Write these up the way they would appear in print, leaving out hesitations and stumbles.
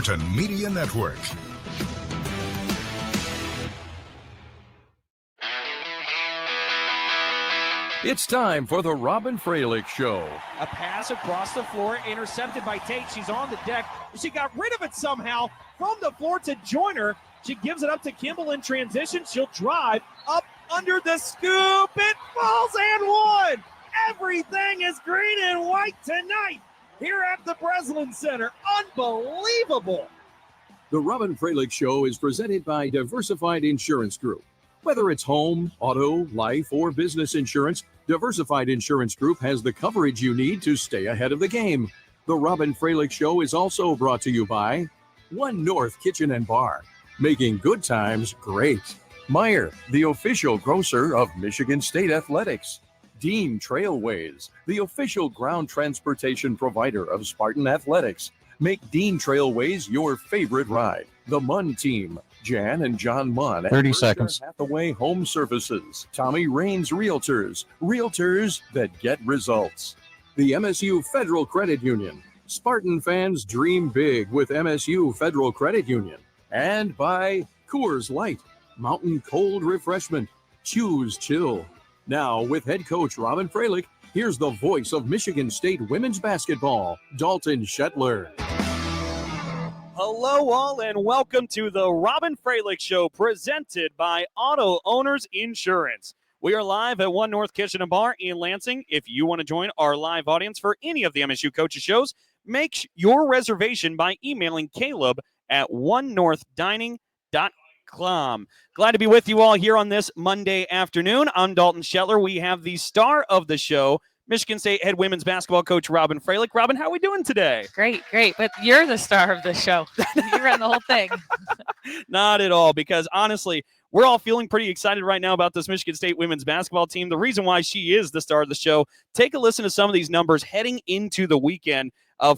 Spartan Media Network. It's time for the Robyn Fralick Show. A pass across the floor, intercepted by Tate. She's on the deck. She got rid of it somehow from the floor to join her. She gives it up to Kimball in transition. She'll drive up under the scoop. It falls and one. Everything is green and white tonight here at the Breslin Center. Unbelievable. The Robyn Fralick Show is presented by Diversified Insurance Group. Whether it's home, auto, life, or business insurance, Diversified Insurance Group has the coverage you need to stay ahead of the game. The Robyn Fralick Show is also brought to you by One North Kitchen and Bar, making good times great. Meijer, the official grocer of Michigan State Athletics. Dean Trailways, the official ground transportation provider of Spartan Athletics. Make Dean Trailways your favorite ride. The Munn Team, Jan and John Munn. 30 seconds. Hathaway Home Services. Tommy Raines Realtors. Realtors that get results. The MSU Federal Credit Union. Spartan fans dream big with MSU Federal Credit Union. And by Coors Light. Mountain cold refreshment. Choose chill. Now with head coach Robyn Fralick, here's the voice of Michigan State women's basketball, Dalton Shetler. Hello all and welcome to the Robyn Fralick Show presented by Auto Owners Insurance. We are live at One North Kitchen and Bar in Lansing. If you want to join our live audience for any of the MSU coaches shows, make your reservation by emailing Caleb at onenorthdining.com. Glad to be with you all here on this Monday afternoon. I'm Dalton Shetler. We have the star of the show, Michigan State head women's basketball coach Robyn Fralick. Robyn, how are we doing today? Great. But you're the star of the show. You run the whole thing. Not at all, because honestly, we're all feeling pretty excited right now about this Michigan State women's basketball team. The reason why she is the star of the show, take a listen to some of these numbers heading into the weekend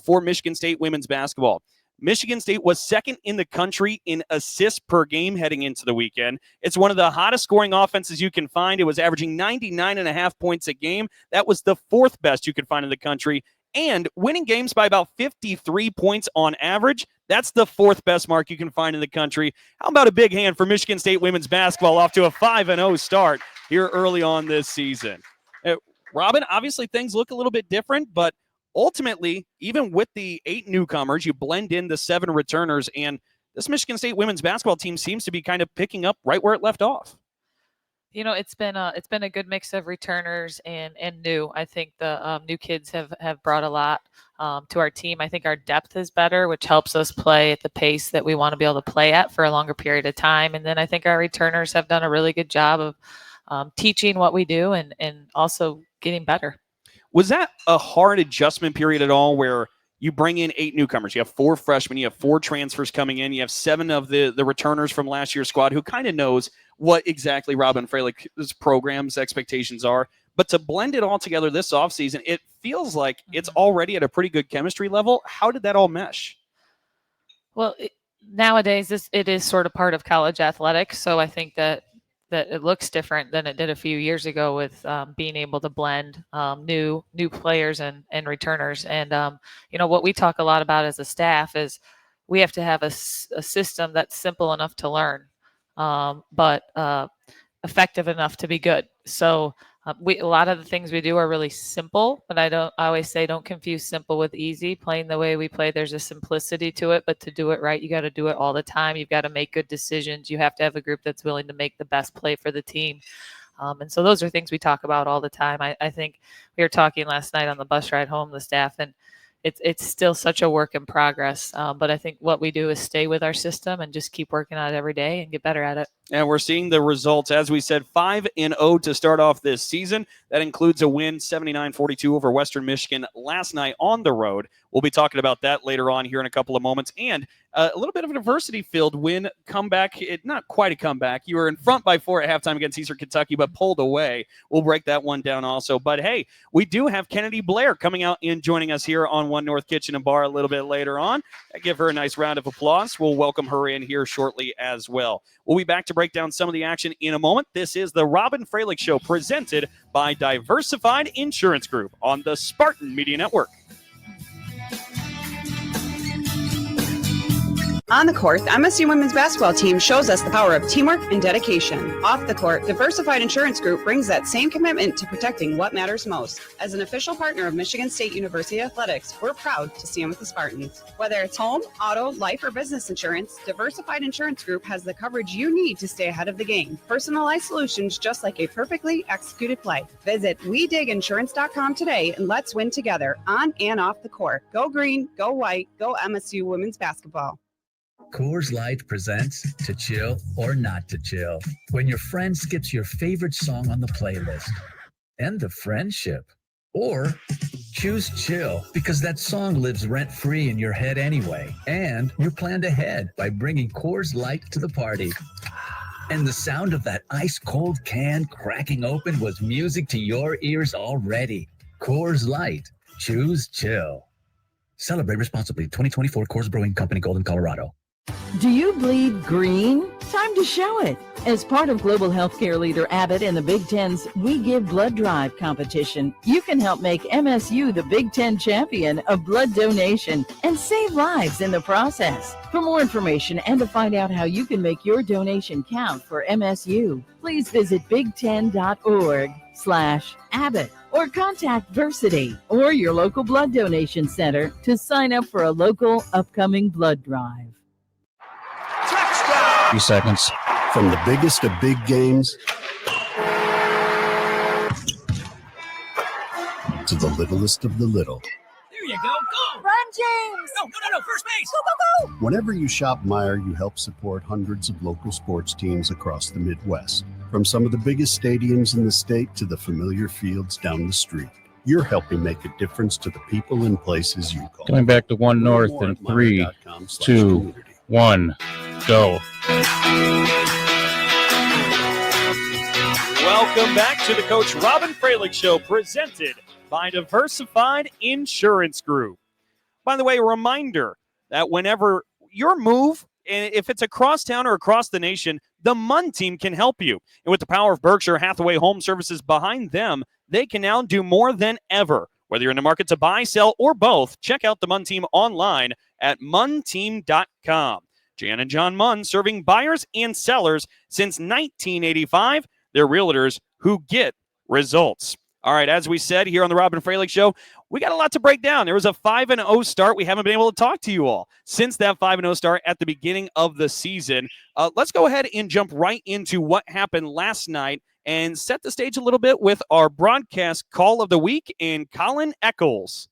for Michigan State women's basketball. Michigan State was second in the country in assists per game heading into the weekend. It's one of the hottest scoring offenses you can find. It was averaging 99.5 points a game. That was the fourth best you could find in the country. And winning games by about 53 points on average, that's the fourth best mark you can find in the country. How about a big hand for Michigan State women's basketball off to a 5-0 start here early on this season? Robyn, obviously things look a little bit different, but ultimately, even with the 8 newcomers, you blend in the 7 returners, and this Michigan State women's basketball team seems to be kind of picking up right where it left off. You know, it's been a good mix of returners and new. I think the new kids have brought a lot to our team. I think our depth is better, which helps us play at the pace that we want to be able to play at for a longer period of time. And then I think our returners have done a really good job of teaching what we do and also getting better. Was that a hard adjustment period at all where you bring in 8 newcomers? You have 4 freshmen, you have 4 transfers coming in, you have 7 of the returners from last year's squad who kind of knows what exactly Robyn Fralick's program's expectations are. But to blend it all together this offseason, it feels like it's already at a pretty good chemistry level. How did that all mesh? Well, nowadays it is sort of part of college athletics, so I think that it looks different than it did a few years ago with being able to blend new players and returners. And, what we talk a lot about as a staff is we have to have a system that's simple enough to learn, but effective enough to be good. So a lot of the things we do are really simple, but I always say don't confuse simple with easy. Playing the way we play, there's a simplicity to it, but to do it right, you got to do it all the time. You've got to make good decisions. You have to have a group that's willing to make the best play for the team. And so those are things we talk about all the time. I think we were talking last night on the bus ride home, the staff, and it's still such a work in progress. But I think what we do is stay with our system and just keep working on it every day and get better at it. And we're seeing the results. As we said, 5-0 to start off this season. That includes a win, 79-42 over Western Michigan last night on the road. We'll be talking about that later on here in a couple of moments. And a little bit of an adversity-filled win, comeback. Not quite a comeback. You were in front by 4 at halftime against Eastern Kentucky, but pulled away. We'll break that one down also. But, hey, we do have Kennedy Blair coming out and joining us here on One North Kitchen and Bar a little bit later on. I give her a nice round of applause. We'll welcome her in here shortly as well. We'll be back to break down some of the action in a moment. This is the Robyn Fralick Show presented by Diversified Insurance Group on the Spartan Media Network. On the court, the MSU women's basketball team shows us the power of teamwork and dedication. Off the court, Diversified Insurance Group brings that same commitment to protecting what matters most. As an official partner of Michigan State University Athletics, we're proud to stand with the Spartans. Whether it's home, auto, life, or business insurance, Diversified Insurance Group has the coverage you need to stay ahead of the game. Personalized solutions just like a perfectly executed play. Visit WeDigInsurance.com today and let's win together on and off the court. Go green, go white, go MSU women's basketball. Coors Light presents To Chill or Not to Chill. When your friend skips your favorite song on the playlist. End the friendship. Or choose chill because that song lives rent-free in your head anyway. And you're planned ahead by bringing Coors Light to the party. And the sound of that ice-cold can cracking open was music to your ears already. Coors Light. Choose chill. Celebrate responsibly. 2024 Coors Brewing Company, Golden, Colorado. Do you bleed green? Time to show it. As part of global healthcare leader Abbott and the Big Ten's We Give Blood Drive competition, you can help make MSU the Big Ten champion of blood donation and save lives in the process. For more information and to find out how you can make your donation count for MSU, please visit big10.org/Abbott or contact Versity or your local blood donation center to sign up for a local upcoming blood drive. 3 seconds. From the biggest of big games to the littlest of the little. There you go. Go! Run, James! No. First base! Go, go, go! Whenever you shop Meijer, you help support hundreds of local sports teams across the Midwest. From some of the biggest stadiums in the state to the familiar fields down the street. You're helping make a difference to the people and places you call. Going back to One North in 3, 2, 1, go. Welcome back to the Coach Robyn Fralick Show, presented by Diversified Insurance Group. By the way, a reminder that whenever your move, and if it's across town or across the nation, the MUN team can help you. And with the power of Berkshire Hathaway Home Services behind them, they can now do more than ever. Whether you're in the market to buy, sell, or both, check out the MUN team online at munteam.com. Jan and John Munn, serving buyers and sellers since 1985. They're realtors who get results. All right, as we said here on the Robyn Fralick Show, we got a lot to break down. There was a 5-0 start. We haven't been able to talk to you all since that 5-0 start at the beginning of the season. Let's go ahead and jump right into what happened last night and set the stage a little bit with our broadcast call of the week and Colin Eccles.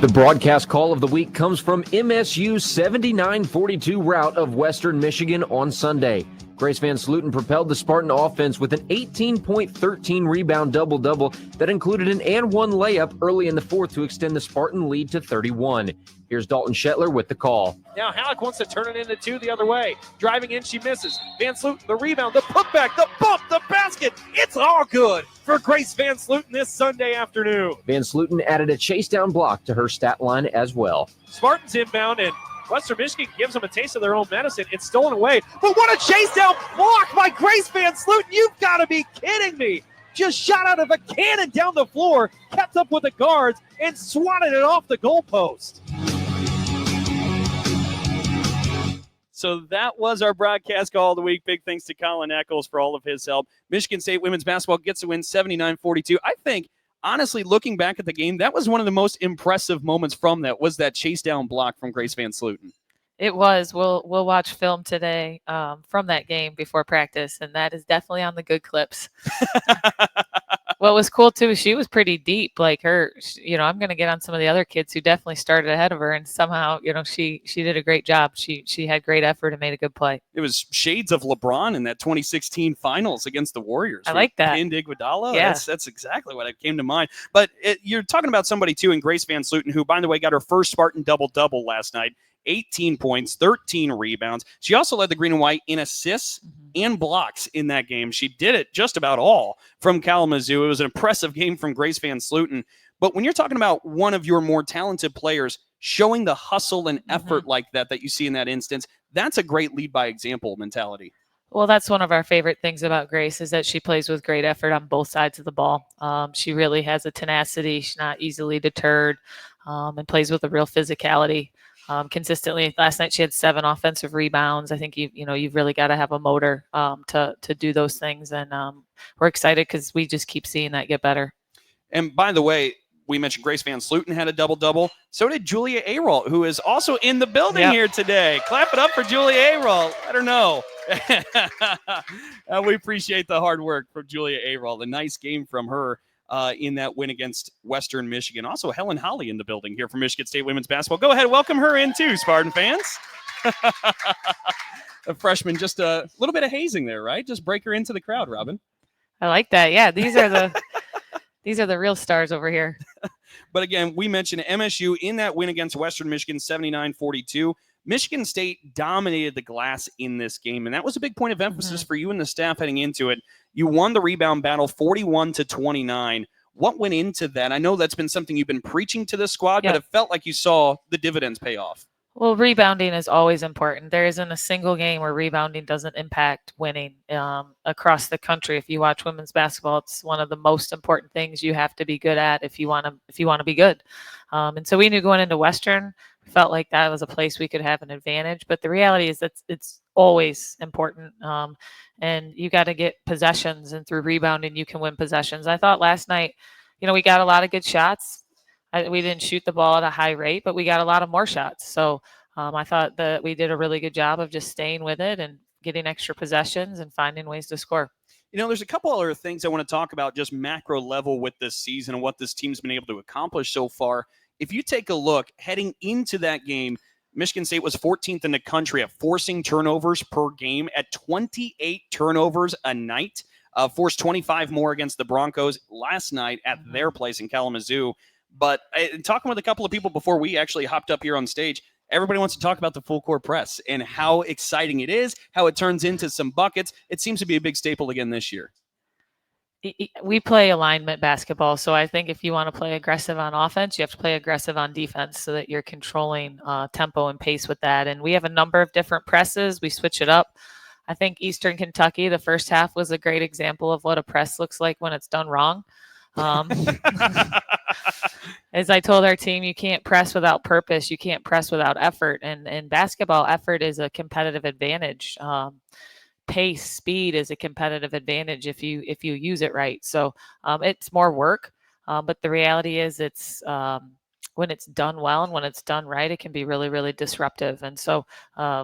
The broadcast call of the week comes from MSU's 79-42 rout of Western Michigan on Sunday. Grace Van Sluten propelled the Spartan offense with an 18-point, 13-rebound double-double that included an and-one layup early in the fourth to extend the Spartan lead to 31. Here's Dalton Shetler with the call. Now Halleck wants to turn it into two the other way. Driving in, she misses. Van Sluten, the rebound, the putback, the bump, the basket. It's all good for Grace Van Sluten this Sunday afternoon. Van Sluten added a chase-down block to her stat line as well. Spartans inbound, and Western Michigan gives them a taste of their own medicine. It's stolen away. But what a chase-down block by Grace Van Sluten. You've got to be kidding me. Just shot out of a cannon down the floor, kept up with the guards, and swatted it off the goalpost. So that was our broadcast call of the week. Big thanks to Colin Eccles for all of his help. Michigan State women's basketball gets a win 79-42. I think, honestly, looking back at the game, that was one of the most impressive moments from that, was that chase down block from Grace Van Sluten. It was. We'll watch film today from that game before practice, and that is definitely on the good clips. What was cool too is she was pretty deep. Like her, I'm going to get on some of the other kids who definitely started ahead of her, and somehow, she did a great job. She had great effort and made a good play. It was shades of LeBron in that 2016 finals against the Warriors. I like that. Pinned Iguodala. Yeah. That's exactly what came to mind. But you're talking about somebody too in Grace Van Sluten, who, by the way, got her first Spartan double-double last night. 18 points, 13 rebounds. She also led the green and white in assists and blocks in that game. She did it just about all from Kalamazoo. It was an impressive game from Grace Van Sluten. But when you're talking about one of your more talented players showing the hustle and effort like that you see in that instance, that's a great lead by example mentality. Well, that's one of our favorite things about Grace is that she plays with great effort on both sides of the ball. She really has a tenacity. She's not easily deterred. and plays with a real physicality consistently. Last night she had 7 offensive rebounds. I think you've really got to have a motor to do those things, and we're excited because we just keep seeing that get better. And by the way, we mentioned Grace Van Sluten had a double-double. So did Julia Arol, who is also in the building here today. Clap it up for Julia Arol. Let her know. We appreciate the hard work from Julia Arol. A nice game from her in that win against Western Michigan. Also, Helen Holly in the building here from Michigan State women's basketball. Go ahead, welcome her in too, Spartan fans. A freshman, just a little bit of hazing there, right? Just break her into the crowd, Robyn. I like that. Yeah, these are the real stars over here. But again, we mentioned MSU in that win against Western Michigan, 79-42. Michigan State dominated the glass in this game, and that was a big point of emphasis for you and the staff heading into it. You won the rebound battle 41-29. What went into that? I know that's been something you've been preaching to this squad, but it felt like you saw the dividends pay off. Well, rebounding is always important. There isn't a single game where rebounding doesn't impact winning across the country. If you watch women's basketball, it's one of the most important things you have to be good at if you want to be good. And so we knew going into Western, we felt like that was a place we could have an advantage. But the reality is that it's always important, and you got to get possessions. And through rebounding, you can win possessions. I thought last night, we got a lot of good shots. We didn't shoot the ball at a high rate, but we got a lot of more shots. So I thought that we did a really good job of just staying with it and getting extra possessions and finding ways to score. There's a couple other things I want to talk about just macro level with this season and what this team's been able to accomplish so far. If you take a look heading into that game, Michigan State was 14th in the country at forcing turnovers per game at 28 turnovers a night. Forced 25 more against the Broncos last night at their place in Kalamazoo. But talking with a couple of people before we actually hopped up here on stage, everybody wants to talk about the full court press and how exciting it is, how it turns into some buckets. It seems to be a big staple again this year. We play alignment basketball, so I think if you want to play aggressive on offense, you have to play aggressive on defense so that you're controlling tempo and pace with that. And we have a number of different presses. We switch it up. I think Eastern Kentucky, the first half was a great example of what a press looks like when it's done wrong. As I told our team, you can't press without purpose. You can't press without effort. And basketball, effort is a competitive advantage. Pace, speed is a competitive advantage if you use it right. So it's more work, but the reality is it's when it's done well and when it's done right, it can be really, really disruptive. And so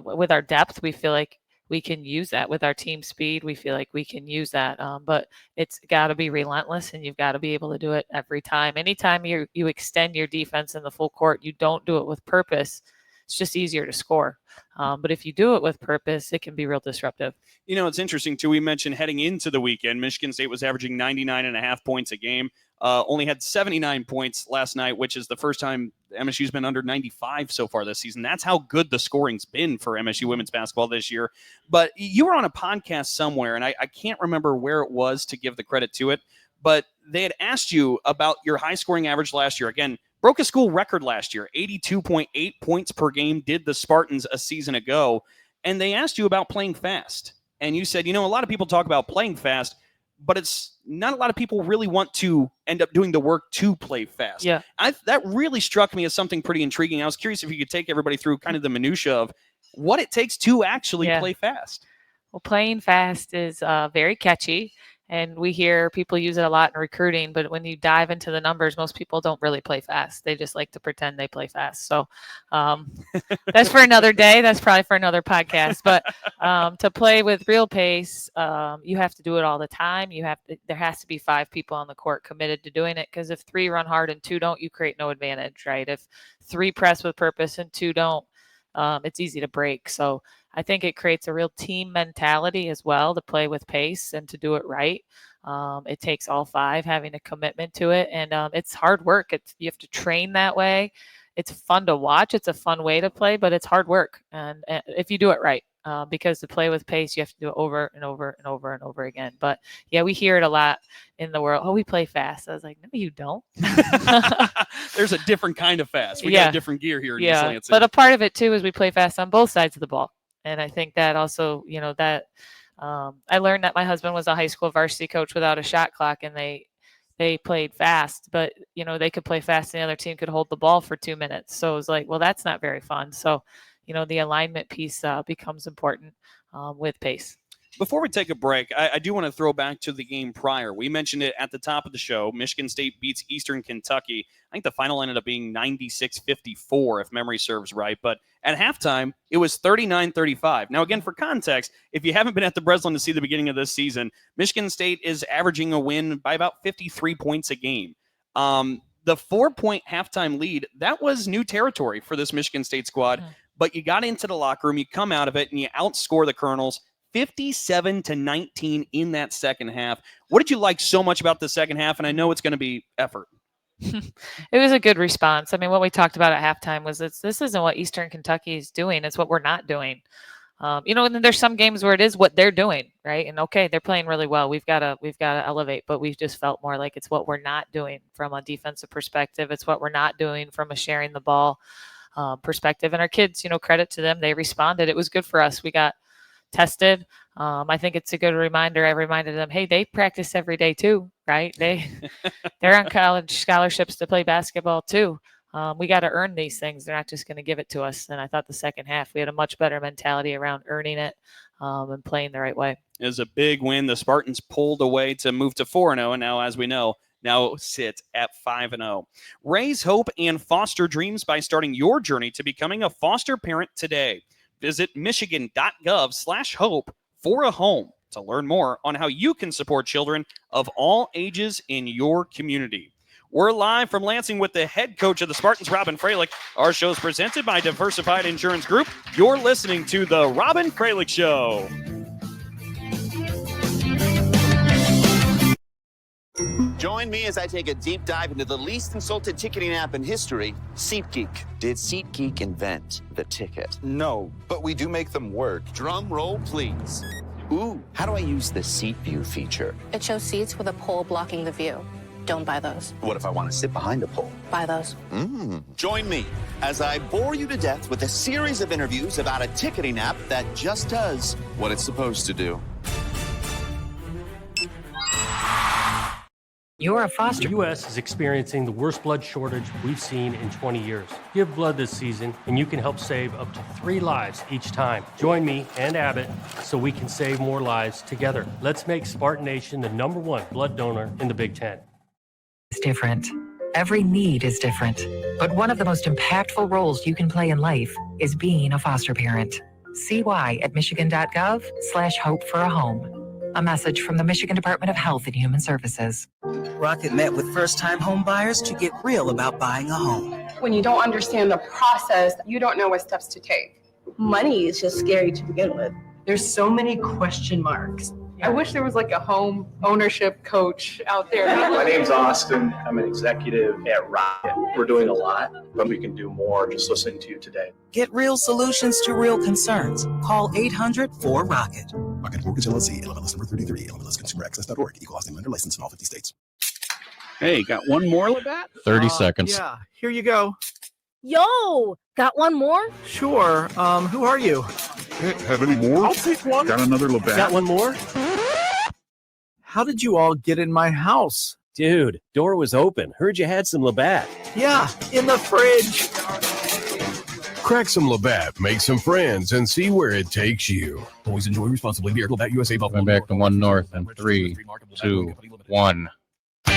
with our depth, we feel like we can use that. With our team speed, we feel like we can use that. But it's got to be relentless, and you've got to be able to do it every time. Anytime you extend your defense in the full court, you don't do it with purpose, it's just easier to score. But if you do it with purpose, it can be real disruptive. It's interesting, too. We mentioned heading into the weekend, Michigan State was averaging 99.5 points a game. Only had 79 points last night, which is the first time MSU's been under 95 so far this season. That's how good the scoring's been for MSU women's basketball this year. But you were on a podcast somewhere, and I can't remember where it was to give the credit to it, but they had asked you about your high-scoring average last year. Again, broke a school record last year. 82.8 points per game did the Spartans a season ago. And they asked you about playing fast. And you said, a lot of people talk about playing fast, but it's not a lot of people really want to end up doing the work to play fast. Yeah. That really struck me as something pretty intriguing. I was curious if you could take everybody through kind of the minutia of what it takes to actually play fast. Well, playing fast is very catchy, and we hear people use it a lot in recruiting, but when you dive into the numbers, most people don't really play fast. They just like to pretend they play fast. So that's for another day. That's probably for another podcast. But to play with real pace, you have to do it all the time. There has to be 5 people on the court committed to doing it, because if 3 run hard and 2 don't, you create no advantage, right? If 3 press with purpose and 2 don't, it's easy to break. So I think it creates a real team mentality as well to play with pace and to do it right. It takes all 5 having a commitment to it, and it's hard work. You have to train that way. It's fun to watch. It's a fun way to play, but it's hard work. And if you do it right, because to play with pace, you have to do it over and over and over and over again. But yeah, we hear it a lot in the world. Oh, we play fast. I was like, no, you don't. There's a different kind of fast. We got a different gear here. Yeah, but a part of it too is we play fast on both sides of the ball. And I think that also, I learned that my husband was a high school varsity coach without a shot clock, and they they played fast, but they could play fast and the other team could hold the ball for 2 minutes. So it was like, well, that's not very fun. So, the alignment piece becomes important with pace. Before we take a break, I do want to throw back to the game prior. We mentioned it at the top of the show. Michigan State beats Eastern Kentucky. I think the final ended up being 96-54, if memory serves right. But at halftime, it was 39-35. Now, again, for context, if you haven't been at the Breslin to see the beginning of this season, Michigan State is averaging a win by about 53 points a game. The 4-point halftime lead, that was new territory for this Michigan State squad. But you got into the locker room, you come out of it, and you outscore the Colonels 57-19 in that second half. What did you like so much about the second half? And I know it's going to be effort. It was a good response. I mean, what we talked about at halftime was this isn't what Eastern Kentucky is doing. It's what we're not doing. And then there's some games where it is what they're doing, right? And okay, they're playing really well. We've got to elevate, but we've just felt more like it's what we're not doing from a defensive perspective. It's what we're not doing from a sharing the ball perspective. And our kids, credit to them, they responded. It was good for us. We got tested. I think it's a good reminder. I reminded them, hey, they practice every day too, right? They're on college scholarships to play basketball too. We got to earn these things. They're not just going to give it to us. And I thought the second half, we had a much better mentality around earning it and playing the right way. It was a big win. The Spartans pulled away to move to 4-0. And now, as we know, now sit at 5-0. Raise hope and foster dreams by starting your journey to becoming a foster parent today. Visit michigan.gov/hope for a home to learn more on how you can support children of all ages in your community. We're live from Lansing with the head coach of the Spartans, Robyn Fralick. Our show is presented by Diversified Insurance Group. You're listening to the Robyn Fralick Show. Join me as I take a deep dive into the least insulted ticketing app in history, SeatGeek. Did SeatGeek invent the ticket? No, but we do make them work. Drum roll, please. Ooh, how do I use the Seat View feature? It shows seats with a pole blocking the view. Don't buy those. What if I want to sit behind a pole? Buy those. Join me as I bore you to death with a series of interviews about a ticketing app that just does what it's supposed to do. You're a foster. The U.S. is experiencing the worst blood shortage we've seen in 20 years. Give blood this season, and you can help save up to 3 lives each time. Join me and Abbott so we can save more lives together. Let's make Spartan Nation the #1 blood donor in the Big Ten. It's different. Every need is different. But one of the most impactful roles you can play in life is being a foster parent. See why at michigan.gov/hope for a home. A message from the Michigan Department of Health and Human Services. Rocket met with first-time home buyers to get real about buying a home. When you don't understand the process, you don't know what steps to take. Money is just scary to begin with. There's so many question marks. I wish there was like a home ownership coach out there. My name's Austin. I'm an executive at Rocket. We're doing a lot, but we can do more just listening to you today. Get real solutions to real concerns. Call 800-4ROCKET. Rocket Mortgage LLC, NMLS number 33, NMLSconsumeraccess.org, equal housing lender license in all 50 states. Hey, got one more, Labatt? 30 seconds. Yeah, here you go. Yo, got one more? Sure. Who are you? Hey, have any more? I'll take one. Got another Labatt? Got one more? How did you all get in my house? Dude, door was open. Heard you had some Labatt. Yeah, in the fridge. Crack some Labatt, make some friends, and see where it takes you. Always enjoy responsibly. Beer, Labatt USA, Buffalo. Going back to 1 North in 3, 2, 1. We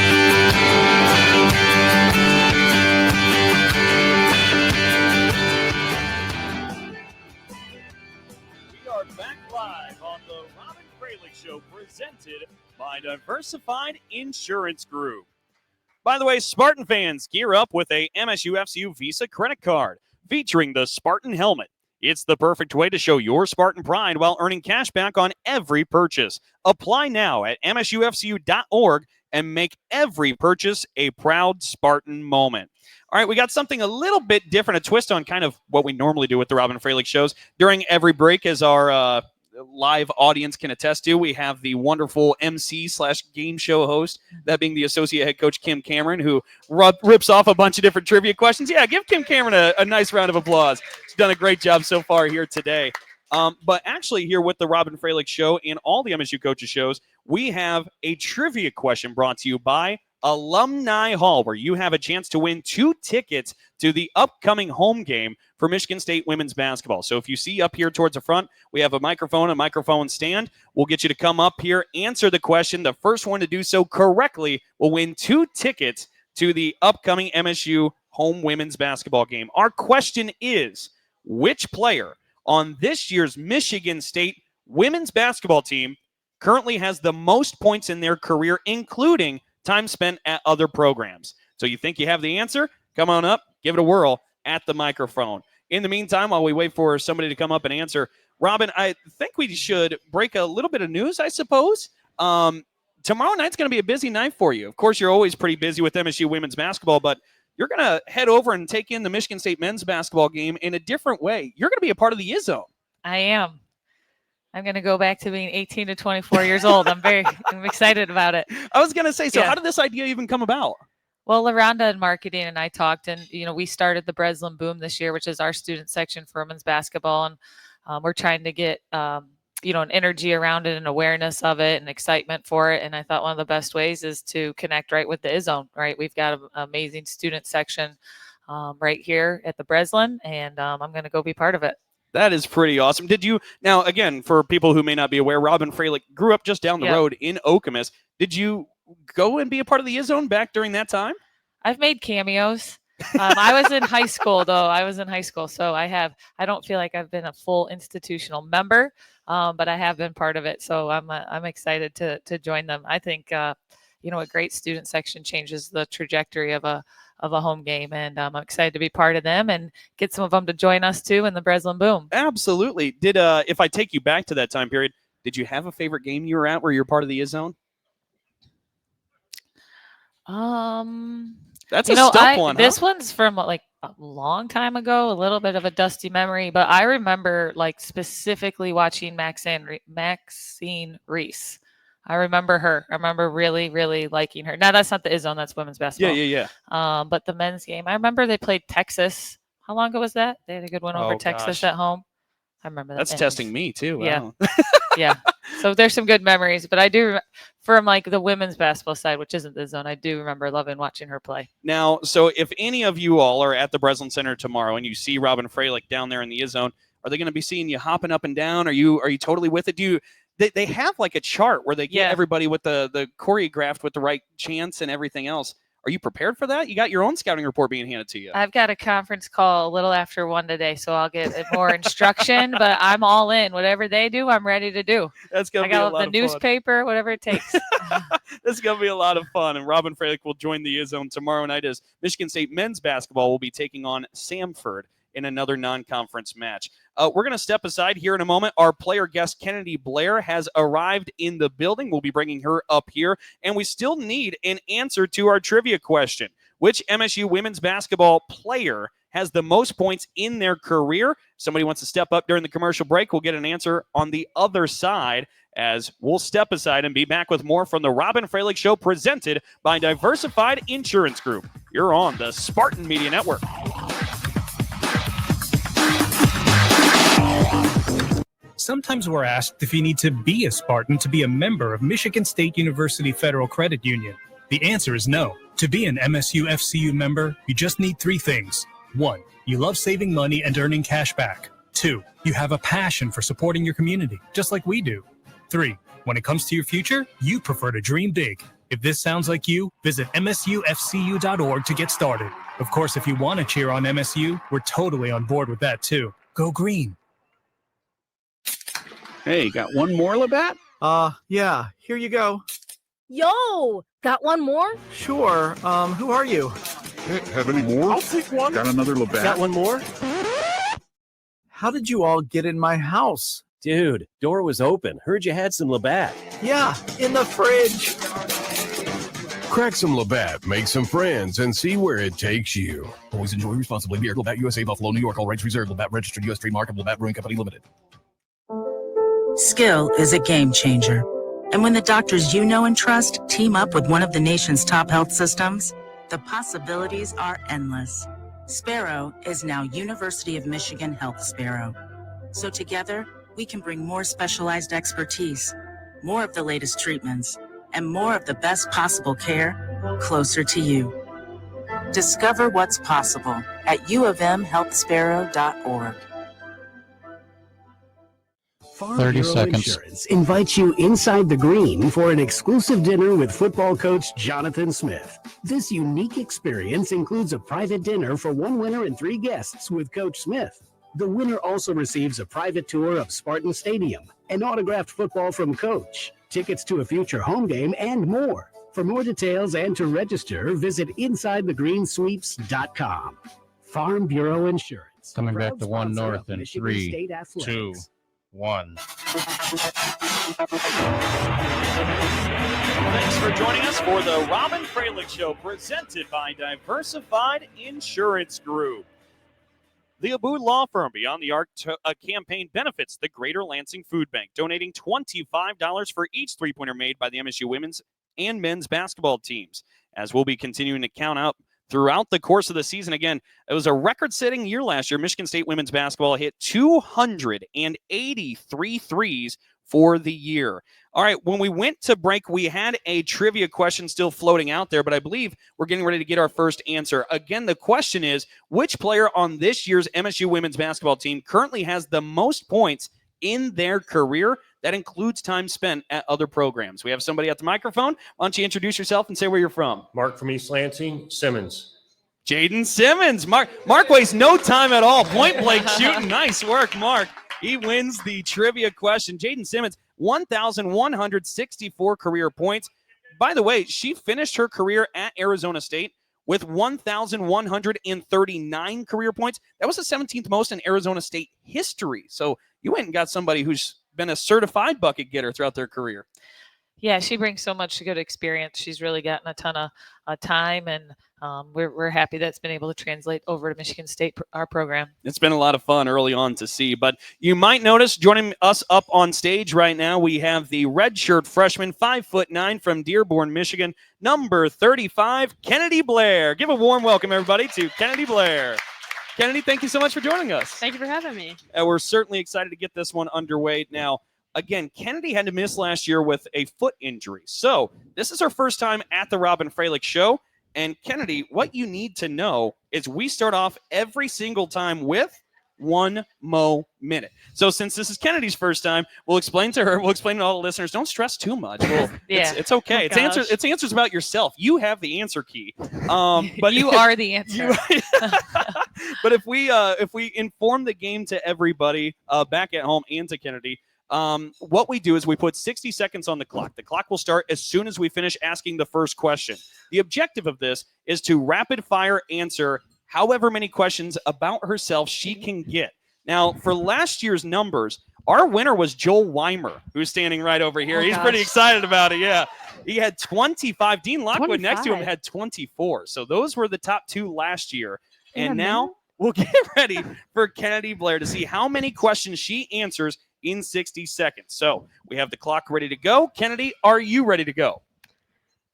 are back live on the Robyn Fralick Show, presented by Diversified Insurance Group. By the way, Spartan fans, gear up with a MSU FCU Visa credit card featuring the Spartan helmet. It's the perfect way to show your Spartan pride while earning cash back on every purchase. Apply now at msufcu.org and make every purchase a proud Spartan moment. All right, we got something a little bit different, a twist on kind of what we normally do with the Robyn Fralick shows. During every break, as our live audience can attest to, we have the wonderful MC/game show host, that being the associate head coach, Kim Cameron, who rips off a bunch of different trivia questions. Yeah, give Kim Cameron a nice round of applause. She's done a great job so far here today. But actually here with the Robyn Fralick Show and all the MSU Coaches shows, we have a trivia question brought to you by Alumni Hall, where you have a chance to win 2 tickets to the upcoming home game for Michigan State women's basketball. So if you see up here towards the front, we have a microphone stand. We'll get you to come up here, answer the question. The first one to do so correctly will win 2 tickets to the upcoming MSU home women's basketball game. Our question is, which player on this year's Michigan State women's basketball team currently has the most points in their career, including time spent at other programs? So you think you have the answer? Come on up, give it a whirl at the microphone. In the meantime, while we wait for somebody to come up and answer, Robyn, I think we should break a little bit of news, I suppose. Tomorrow night's going to be a busy night for you. Of course, you're always pretty busy with MSU women's basketball, but you're going to head over and take in the Michigan State men's basketball game in a different way. You're going to be a part of the ISO. I am. I'm going to go back to being 18 to 24 years old. I'm excited about it. I was going to say, so how did this idea even come about? Well, LaRonda in marketing and I talked, and, we started the Breslin Boom this year, which is our student section for women's basketball. And we're trying to get, an energy around it and awareness of it and excitement for it. And I thought one of the best ways is to connect right with the ISO, right? We've got an amazing student section right here at the Breslin, and I'm going to go be part of it. That is pretty awesome. Did you, now again, for people who may not be aware, Robyn Fralick grew up just down the road in Okemos. Did you go and be a part of the ISO back during that time? I've made cameos. I was in high school, though. So I don't feel like I've been a full institutional member, but I have been part of it. So I'm excited to join them. I think, a great student section changes the trajectory of a home game, and I'm excited to be part of them and get some of them to join us too in the Breslin Boom. Absolutely. Did if I take you back to that time period, did you have a favorite game you were at where you're part of the ISO? That's a tough one. This one's from like a long time ago, a little bit of a dusty memory, but I remember like specifically watching Maxine Reese. I remember her. I remember really, really liking her. Now, that's not the ISO, that's women's basketball. Yeah. But the men's game, I remember they played Texas. How long ago was that? They had a good one over Texas at home. I remember that. That's testing me, too. Yeah. Wow. Yeah. So there's some good memories. But I do, from like the women's basketball side, which isn't the zone, I do remember loving watching her play. Now, so if any of you all are at the Breslin Center tomorrow and you see Robyn Fralick down there in the ISO, are they going to be seeing you hopping up and down? Are you totally with it? They have like a chart where they get everybody with the choreographed with the right chants and everything else. Are you prepared for that? You got your own scouting report being handed to you. I've got a conference call a little after 1 today, so I'll get more instruction, but I'm all in. Whatever they do, I'm ready to do. That's going to be a lot of fun. I got the newspaper, whatever it takes. This is going to be a lot of fun, and Robyn Fralick will join the ISO tomorrow night as Michigan State men's basketball will be taking on Samford in another non-conference match. We're going to step aside here in a moment. Our player guest, Kennedy Blair, has arrived in the building. We'll be bringing her up here, and we still need an answer to our trivia question. Which MSU women's basketball player has the most points in their career? Somebody wants to step up during the commercial break. We'll get an answer on the other side as we'll step aside and be back with more from the Robyn Fralick Show presented by Diversified Insurance Group. You're on the Spartan Media Network. Sometimes we're asked if you need to be a Spartan to be a member of Michigan State University Federal Credit Union. The answer is no. To be an MSU FCU member, you just need 3 things. 1, you love saving money and earning cash back. 2, you have a passion for supporting your community, just like we do. 3, when it comes to your future, you prefer to dream big. If this sounds like you, visit msufcu.org to get started. Of course, if you want to cheer on MSU, we're totally on board with that too. Go green. Hey, got one more, Labatt? Yeah, here you go. Yo, got one more? Sure. Who are you? Hey, have any more? I'll take one. Got another Labatt. Got one more? How did you all get in my house? Dude, door was open. Heard you had some Labatt. Yeah, in the fridge. Crack some Labatt, make some friends, and see where it takes you. Always enjoy responsibly. Beer, Labatt USA, Buffalo, New York. All rights reserved. Labatt registered U.S. trademark of Labatt Brewing Company Limited. Skill is a game changer. And when the doctors you know and trust team up with one of the nation's top health systems, the possibilities are endless. Sparrow is now University of Michigan Health Sparrow. So together, we can bring more specialized expertise, more of the latest treatments, and more of the best possible care closer to you. Discover what's possible at uofmhealthsparrow.org. Farm 30 Bureau seconds. Insurance invites you inside the green for an exclusive dinner with football coach Jonathan Smith. This unique experience includes a private dinner for one winner and 3 guests with Coach Smith. The winner also receives a private tour of Spartans Stadium, an autographed football from Coach, tickets to a future home game, and more. For more details and to register, visit InsideTheGreenSweeps.com. Farm Bureau Insurance. Coming back Proud to one sponsor north of in Michigan 3, State 2, Athletics. 1. Thanks for joining us for the Robyn Fralick Show, presented by Diversified Insurance Group. The Abood Law Firm Beyond the Arc campaign benefits the Greater Lansing Food Bank, donating $25 for each three-pointer made by the MSU women's and men's basketball teams, as we'll be continuing to count out throughout the course of the season. Again, it was a record-setting year last year. Michigan State women's basketball hit 283 threes for the year. All right, when we went to break, we had a trivia question still floating out there, but I believe we're getting ready to get our first answer. Again, the question is, which player on this year's MSU women's basketball team currently has the most points in their career? That includes time spent at other programs. We have somebody at the microphone. Why don't you introduce yourself and say where you're from? Mark from East Lansing, Simmons. Jaden Simmons. Mark wastes no time at all. Point blank shooting. Nice work, Mark. He wins the trivia question. Jaden Simmons, 1,164 career points. By the way, she finished her career at Arizona State with 1,139 career points. That was the 17th most in Arizona State history. So you went and got somebody who's been a certified bucket getter throughout their career. Yeah, she brings so much good experience. She's really gotten a ton of time, and we're happy that's been able to translate over to Michigan State, our program. It's been a lot of fun early on to see, but you might notice joining us up on stage right now, we have the redshirt freshman, 5'9" from Dearborn, Michigan, number 35, Kennedy Blair. Give a warm welcome, everybody, to Kennedy Blair. Kennedy, thank you so much for joining us. Thank you for having me. We're certainly excited to get this one underway. Now, again, Kennedy had to miss last year with a foot injury. So this is her first time at the Robyn Fralick Show. And Kennedy, what you need to know is we start off every single time with 1 Mo minute. So since this is Kennedy's first time, we'll explain to her, we'll explain to all the listeners, don't stress too much. It's okay. Oh, It's answers about yourself. You have the answer key. But you are the answer. But if we inform the game to everybody back at home and to Kennedy, what we do is we put 60 seconds on the clock. The clock will start as soon as we finish asking the first question. The objective of this is to rapid fire answer however many questions about herself she can get. Now, for last year's numbers, our winner was Joel Weimer, who's standing right over here. He's pretty excited about it, yeah. He had 25. Dean Lockwood next to him had 24. So those were the top 2 last year. And now we'll get ready for Kennedy Blair to see how many questions she answers in 60 seconds. So we have the clock ready to go. Kennedy, are you ready to go?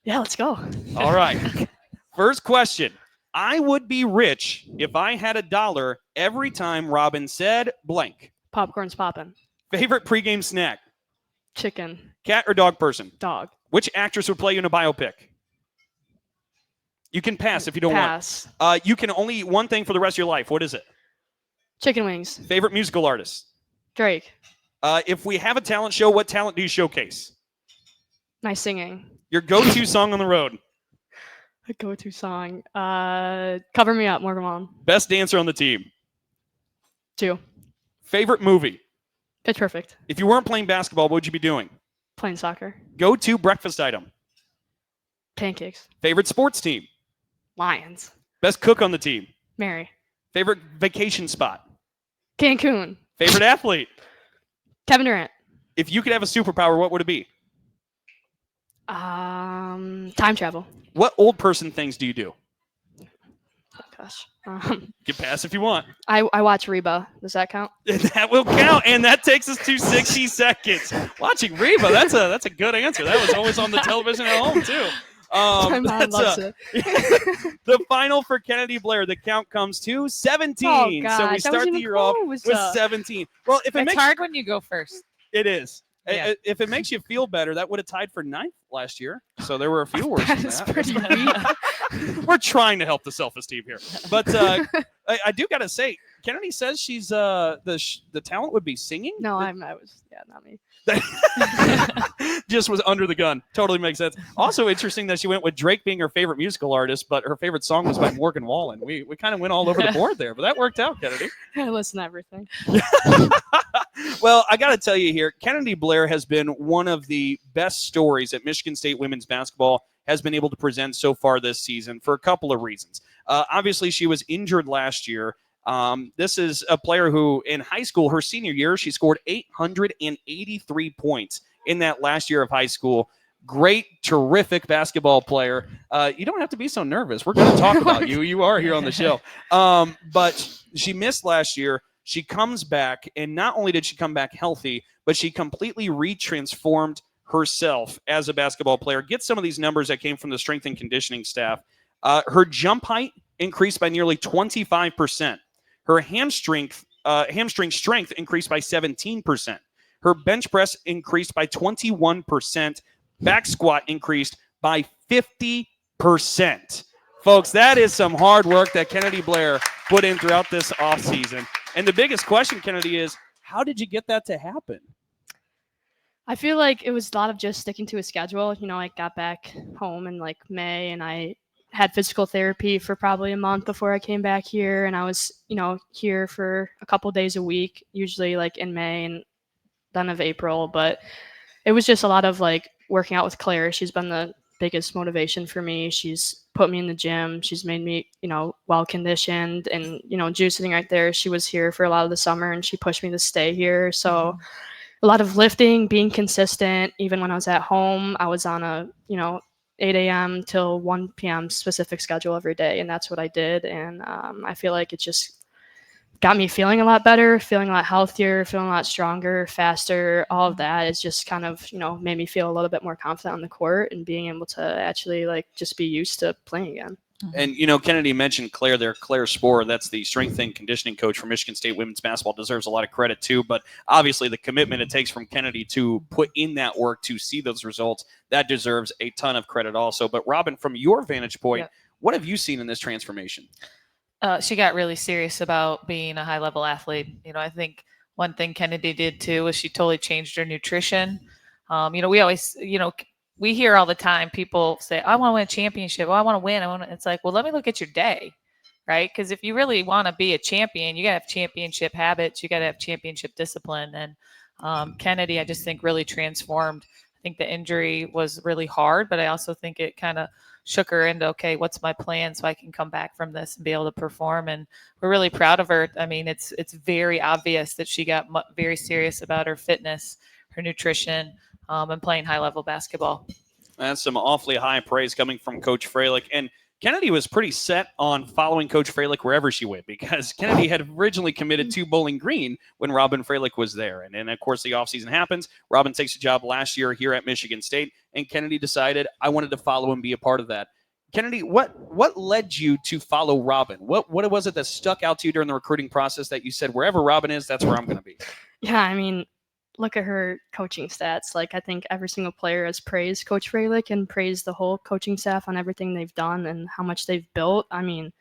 Yeah, let's go. All right. First question. I would be rich if I had $1 every time Robyn said blank. Popcorn's popping. Favorite pregame snack? Chicken. Cat or dog person? Dog. Which actress would play you in a biopic? You can pass if you don't Pass. want. You can only eat one thing for the rest of your life. What is it? Chicken wings. Favorite musical artist? Drake. If we have a talent show, what talent do you showcase? Nice singing. Your go-to song on the road? A go-to song. Cover Me Up, Morgan Wallen. Best dancer on the team? 2. Favorite movie? Pitch Perfect. If you weren't playing basketball, what would you be doing? Playing soccer. Go-to breakfast item? Pancakes. Favorite sports team? Lions. Best cook on the team? Mary. Favorite vacation spot? Cancun. Favorite athlete? Kevin Durant. If you could have a superpower, what would it be? Time travel. What old person things do you do? Oh, gosh. You can pass if you want. I watch Reba. Does that count? That will count, and that takes us to 60 seconds. Watching Reba, that's a good answer. That was always on the television at home, too. My mom loves it. The final for Kennedy Blair, the count comes to 17. Oh, God. So we start the year off with 17. Well, if it it's makes hard when you go first. It is. Yeah. If it makes you feel better, that would have tied for 9th last year. So there were a few worse than That's that. pretty weak. We're trying to help the self-esteem here. But I do got to say, Kennedy says she's the talent would be singing. No, I was not me. Just was under the gun. Totally makes sense. Also interesting that she went with Drake being her favorite musical artist, but her favorite song was by Morgan Wallen. We kind of went all over the board there, but that worked out, Kennedy. I listen to everything. Well, I got to tell you here, Kennedy Blair has been one of the best stories that Michigan State women's basketball has been able to present so far this season for a couple of reasons. Obviously, she was injured last year. This is a player who, in high school, her senior year, she scored 883 points in that last year of high school. Great, terrific basketball player. You don't have to be so nervous. We're going to talk about you. You are here on the show. But she missed last year. She comes back, and not only did she come back healthy, but she completely retransformed herself as a basketball player. Get some of these numbers that came from the strength and conditioning staff. Her jump height increased by nearly 25%. Her hamstring strength increased by 17%. Her bench press increased by 21%. Back squat increased by 50%. Folks, that is some hard work that Kennedy Blair put in throughout this offseason. And the biggest question, Kennedy, is how did you get that to happen? I feel like it was a lot of just sticking to a schedule. I got back home in like May, and I had physical therapy for probably a month before I came back here. And I was, here for a couple days a week, usually like in May and then of April. But it was just a lot of like working out with Claire. She's been the biggest motivation for me. She's put me in the gym. She's made me, well conditioned, and, Juice sitting right there. She was here for a lot of the summer, and she pushed me to stay here. So a lot of lifting, being consistent. Even when I was at home, I was on a, 8 a.m. till 1 p.m. specific schedule every day. And that's what I did. And I feel like it just got me feeling a lot better, feeling a lot healthier, feeling a lot stronger, faster. All of that is just kind of, made me feel a little bit more confident on the court and being able to actually like just be used to playing again. And, Kennedy mentioned Claire there. Claire Sporer, that's the strength and conditioning coach for Michigan State women's basketball, deserves a lot of credit too. But obviously the commitment it takes from Kennedy to put in that work to see those results, that deserves a ton of credit also. But Robyn, from your vantage point, what have you seen in this transformation? She got really serious about being a high-level athlete. I think one thing Kennedy did too was she totally changed her nutrition. We always, we hear all the time people say, I want to win a championship. I want to win. It's like, well, let me look at your day, right? Because if you really want to be a champion, you got to have championship habits. You got to have championship discipline. And Kennedy, I just think, really transformed. I think the injury was really hard, but I also think it kind of shook her into, okay, what's my plan so I can come back from this and be able to perform? And we're really proud of her. I mean, it's very obvious that she got very serious about her fitness, her nutrition, and playing high-level basketball. That's some awfully high praise coming from Coach Fralick. And Kennedy was pretty set on following Coach Fralick wherever she went, because Kennedy had originally committed to Bowling Green when Robyn Fralick was there. And then, of course, the offseason happens. Robyn takes a job last year here at Michigan State, and Kennedy decided, I wanted to follow and be a part of that. Kennedy, what led you to follow Robyn? What was it that stuck out to you during the recruiting process that you said, wherever Robyn is, that's where I'm going to be? Yeah, I mean, look at her coaching stats. Like, I think every single player has praised Coach Fralick and praised the whole coaching staff on everything they've done and how much they've built. I mean,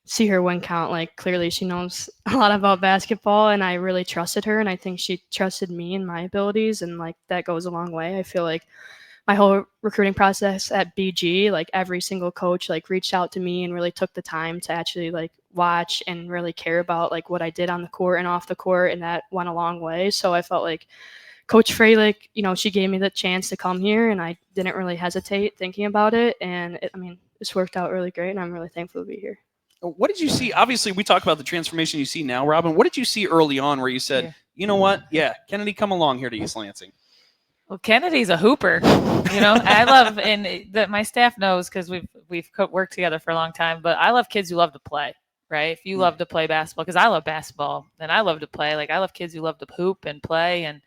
see her win count. Like, clearly she knows a lot about basketball, and I really trusted her, and I think she trusted me and my abilities, and like that goes a long way. I feel like my whole recruiting process at BG, like every single coach like reached out to me and really took the time to actually like watch and really care about like what I did on the court and off the court, and that went a long way. So I felt like Coach Fralick, she gave me the chance to come here, and I didn't really hesitate thinking about it. And it's worked out really great, and I'm really thankful to be here. What did you see? Obviously, we talk about the transformation you see now, Robyn. What did you see early on where you said, you know what? Yeah, Kennedy, come along here to East Lansing. Well, Kennedy's a hooper. I love, and that my staff knows because we've worked together for a long time, but I love kids who love to play, right? If you love to play basketball, because I love basketball and I love to play. Like, I love kids who love to hoop and play and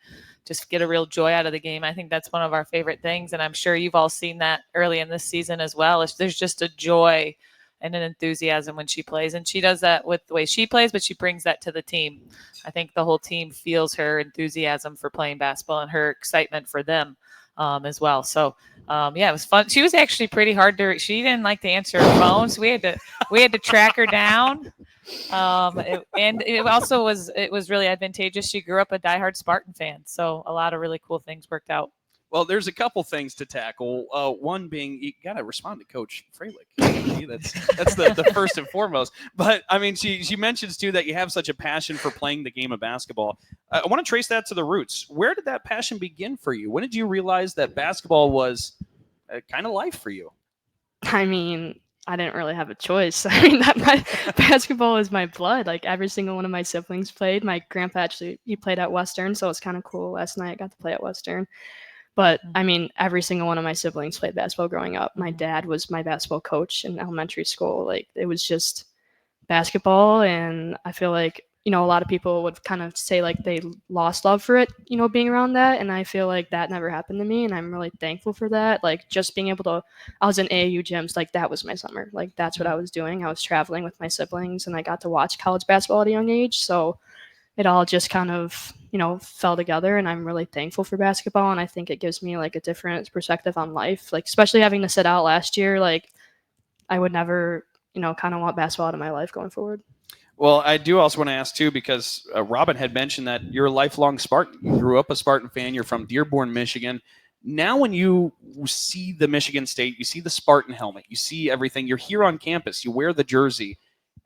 just get a real joy out of the game. I think that's one of our favorite things. And I'm sure you've all seen that early in this season as well. There's just a joy and an enthusiasm when she plays. And she does that with the way she plays, but she brings that to the team. I think the whole team feels her enthusiasm for playing basketball and her excitement for them as well. So it was fun. She was actually pretty hard she didn't like to answer her phone, so we had to track her down. And it also was really advantageous. She grew up a diehard Spartan fan, so a lot of really cool things worked out. Well, there's a couple things to tackle. One being you got to respond to Coach Fralick. That's the first and foremost. But I mean, she mentions too that you have such a passion for playing the game of basketball. I want to trace that to the roots. Where did that passion begin for you? When did you realize that basketball was kind of life for you? I mean, I didn't really have a choice. I mean, basketball is my blood. Like every single one of my siblings played. My grandpa he played at Western, so it's kind of cool. Last night I got to play at Western. But I mean, every single one of my siblings played basketball growing up. My dad was my basketball coach in elementary school. Like it was just basketball. And I feel like, a lot of people would kind of say like they lost love for it, being around that. And I feel like that never happened to me. And I'm really thankful for that. Like just being able to, I was in AAU gyms, like that was my summer. Like that's what I was doing. I was traveling with my siblings and I got to watch college basketball at a young age. So it all just kind of, fell together, and I'm really thankful for basketball. And I think it gives me like a different perspective on life, like especially having to sit out last year. Like I would never, kind of want basketball out of my life going forward. Well, I do also want to ask too, because Robyn had mentioned that you're a lifelong Spartan. You grew up a Spartan fan. You're from Dearborn, Michigan. Now when you see the Michigan State, you see the Spartan helmet, you see everything, you're here on campus, you wear the jersey,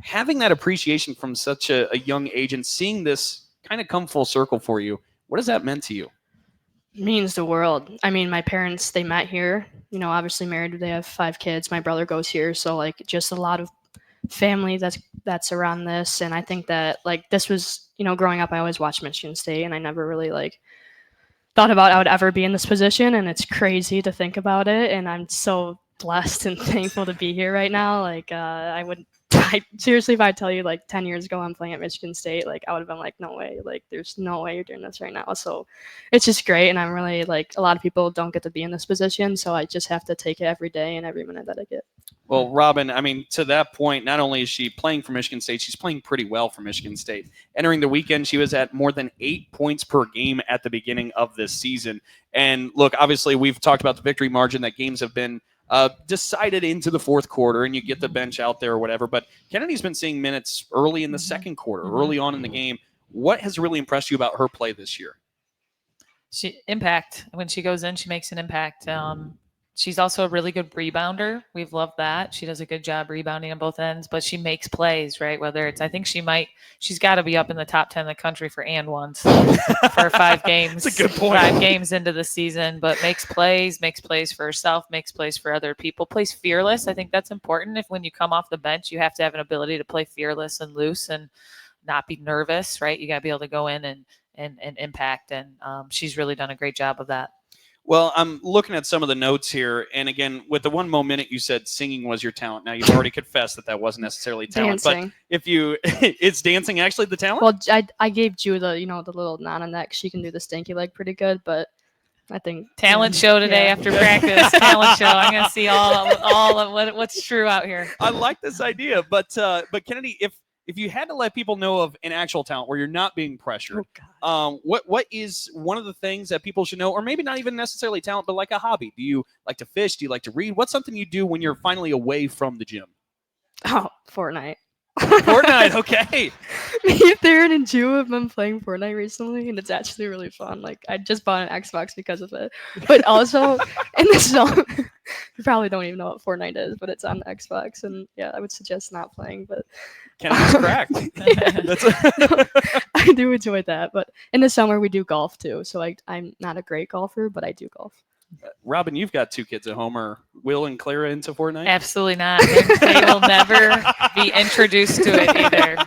having that appreciation from such a young age and seeing this kind of come full circle for you, what has that meant to you? It means the world. I mean, my parents, they met here, obviously married, they have 5 kids. My brother goes here. So like just a lot of family that's around this. And I think that like this was, growing up, I always watched Michigan State and I never really like thought about I would ever be in this position. And it's crazy to think about it. And I'm so blessed and thankful to be here right now. Like seriously, if I tell you like 10 years ago I'm playing at Michigan State, like I would have been like, no way, like there's no way you're doing this right now. So it's just great. And I'm really like, a lot of people don't get to be in this position. So I just have to take it every day and every minute that I get. Well, Robyn, I mean, to that point, not only is she playing for Michigan State, she's playing pretty well for Michigan State. Entering the weekend, she was at more than 8 points per game at the beginning of this season. And look, obviously we've talked about the victory margin that games have been decided into the fourth quarter and you get the bench out there or whatever. But Kennedy's been seeing minutes early in the second quarter, early on in the game. What has really impressed you about her play this year? Impact. When she goes in, she makes an impact. She's also a really good rebounder. We've loved that. She does a good job rebounding on both ends, but she makes plays, right? Whether it's, I think she's got to be up in the top 10 of the country for and ones for 5 games. That's a good point. 5 games into the season, but makes plays for herself, makes plays for other people, plays fearless. I think that's important. If when you come off the bench, you have to have an ability to play fearless and loose and not be nervous, right? You got to be able to go in and impact. And she's really done a great job of that. Well, I'm looking at some of the notes here, and again, with the 1 more minute, you said singing was your talent. Now, you've already confessed that wasn't necessarily talent, dancing. But it's dancing actually the talent? Well, I gave Ju the little nod on that because she can do the stanky leg pretty good, but I think talent show today after practice. Talent show. I'm gonna see all of what's true out here. I like this idea, but Kennedy, if you had to let people know of an actual talent where you're not being pressured, what is one of the things that people should know, or maybe not even necessarily talent, but like a hobby? Do you like to fish? Do you like to read? What's something you do when you're finally away from the gym? Oh, Fortnite. Fortnite, okay. Me, Theron, and Ju have been playing Fortnite recently, and it's actually really fun. Like, I just bought an Xbox because of it. But also, in the summer, you probably don't even know what Fortnite is, but it's on the Xbox, and yeah, I would suggest not playing, but... Kennedy's cracked. I do enjoy that, but in the summer, we do golf, too. So I'm not a great golfer, but I do golf. Robyn, you've got 2 kids at home. Are Will and Clara into Fortnite? Absolutely not. They will never be introduced to it either.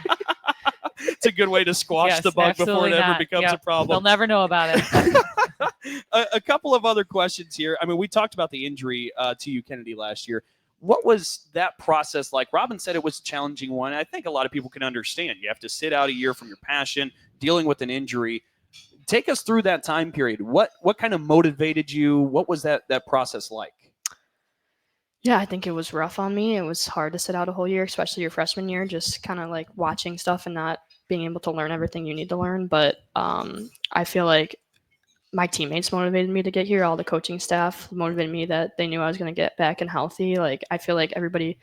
It's a good way to squash the bug before it ever becomes a problem. They'll never know about it. A couple of other questions here. I mean, we talked about the injury to you, Kennedy, last year. What was that process like? Robyn said it was a challenging one. I think a lot of people can understand. You have to sit out a year from your passion, dealing with an injury. Take us through that time period. What kind of motivated you? What was that process like? Yeah, I think it was rough on me. It was hard to sit out a whole year, especially your freshman year, just kind of like watching stuff and not being able to learn everything you need to learn. But I feel like my teammates motivated me to get here. All the coaching staff motivated me that they knew I was going to get back and healthy. Like, I feel like everybody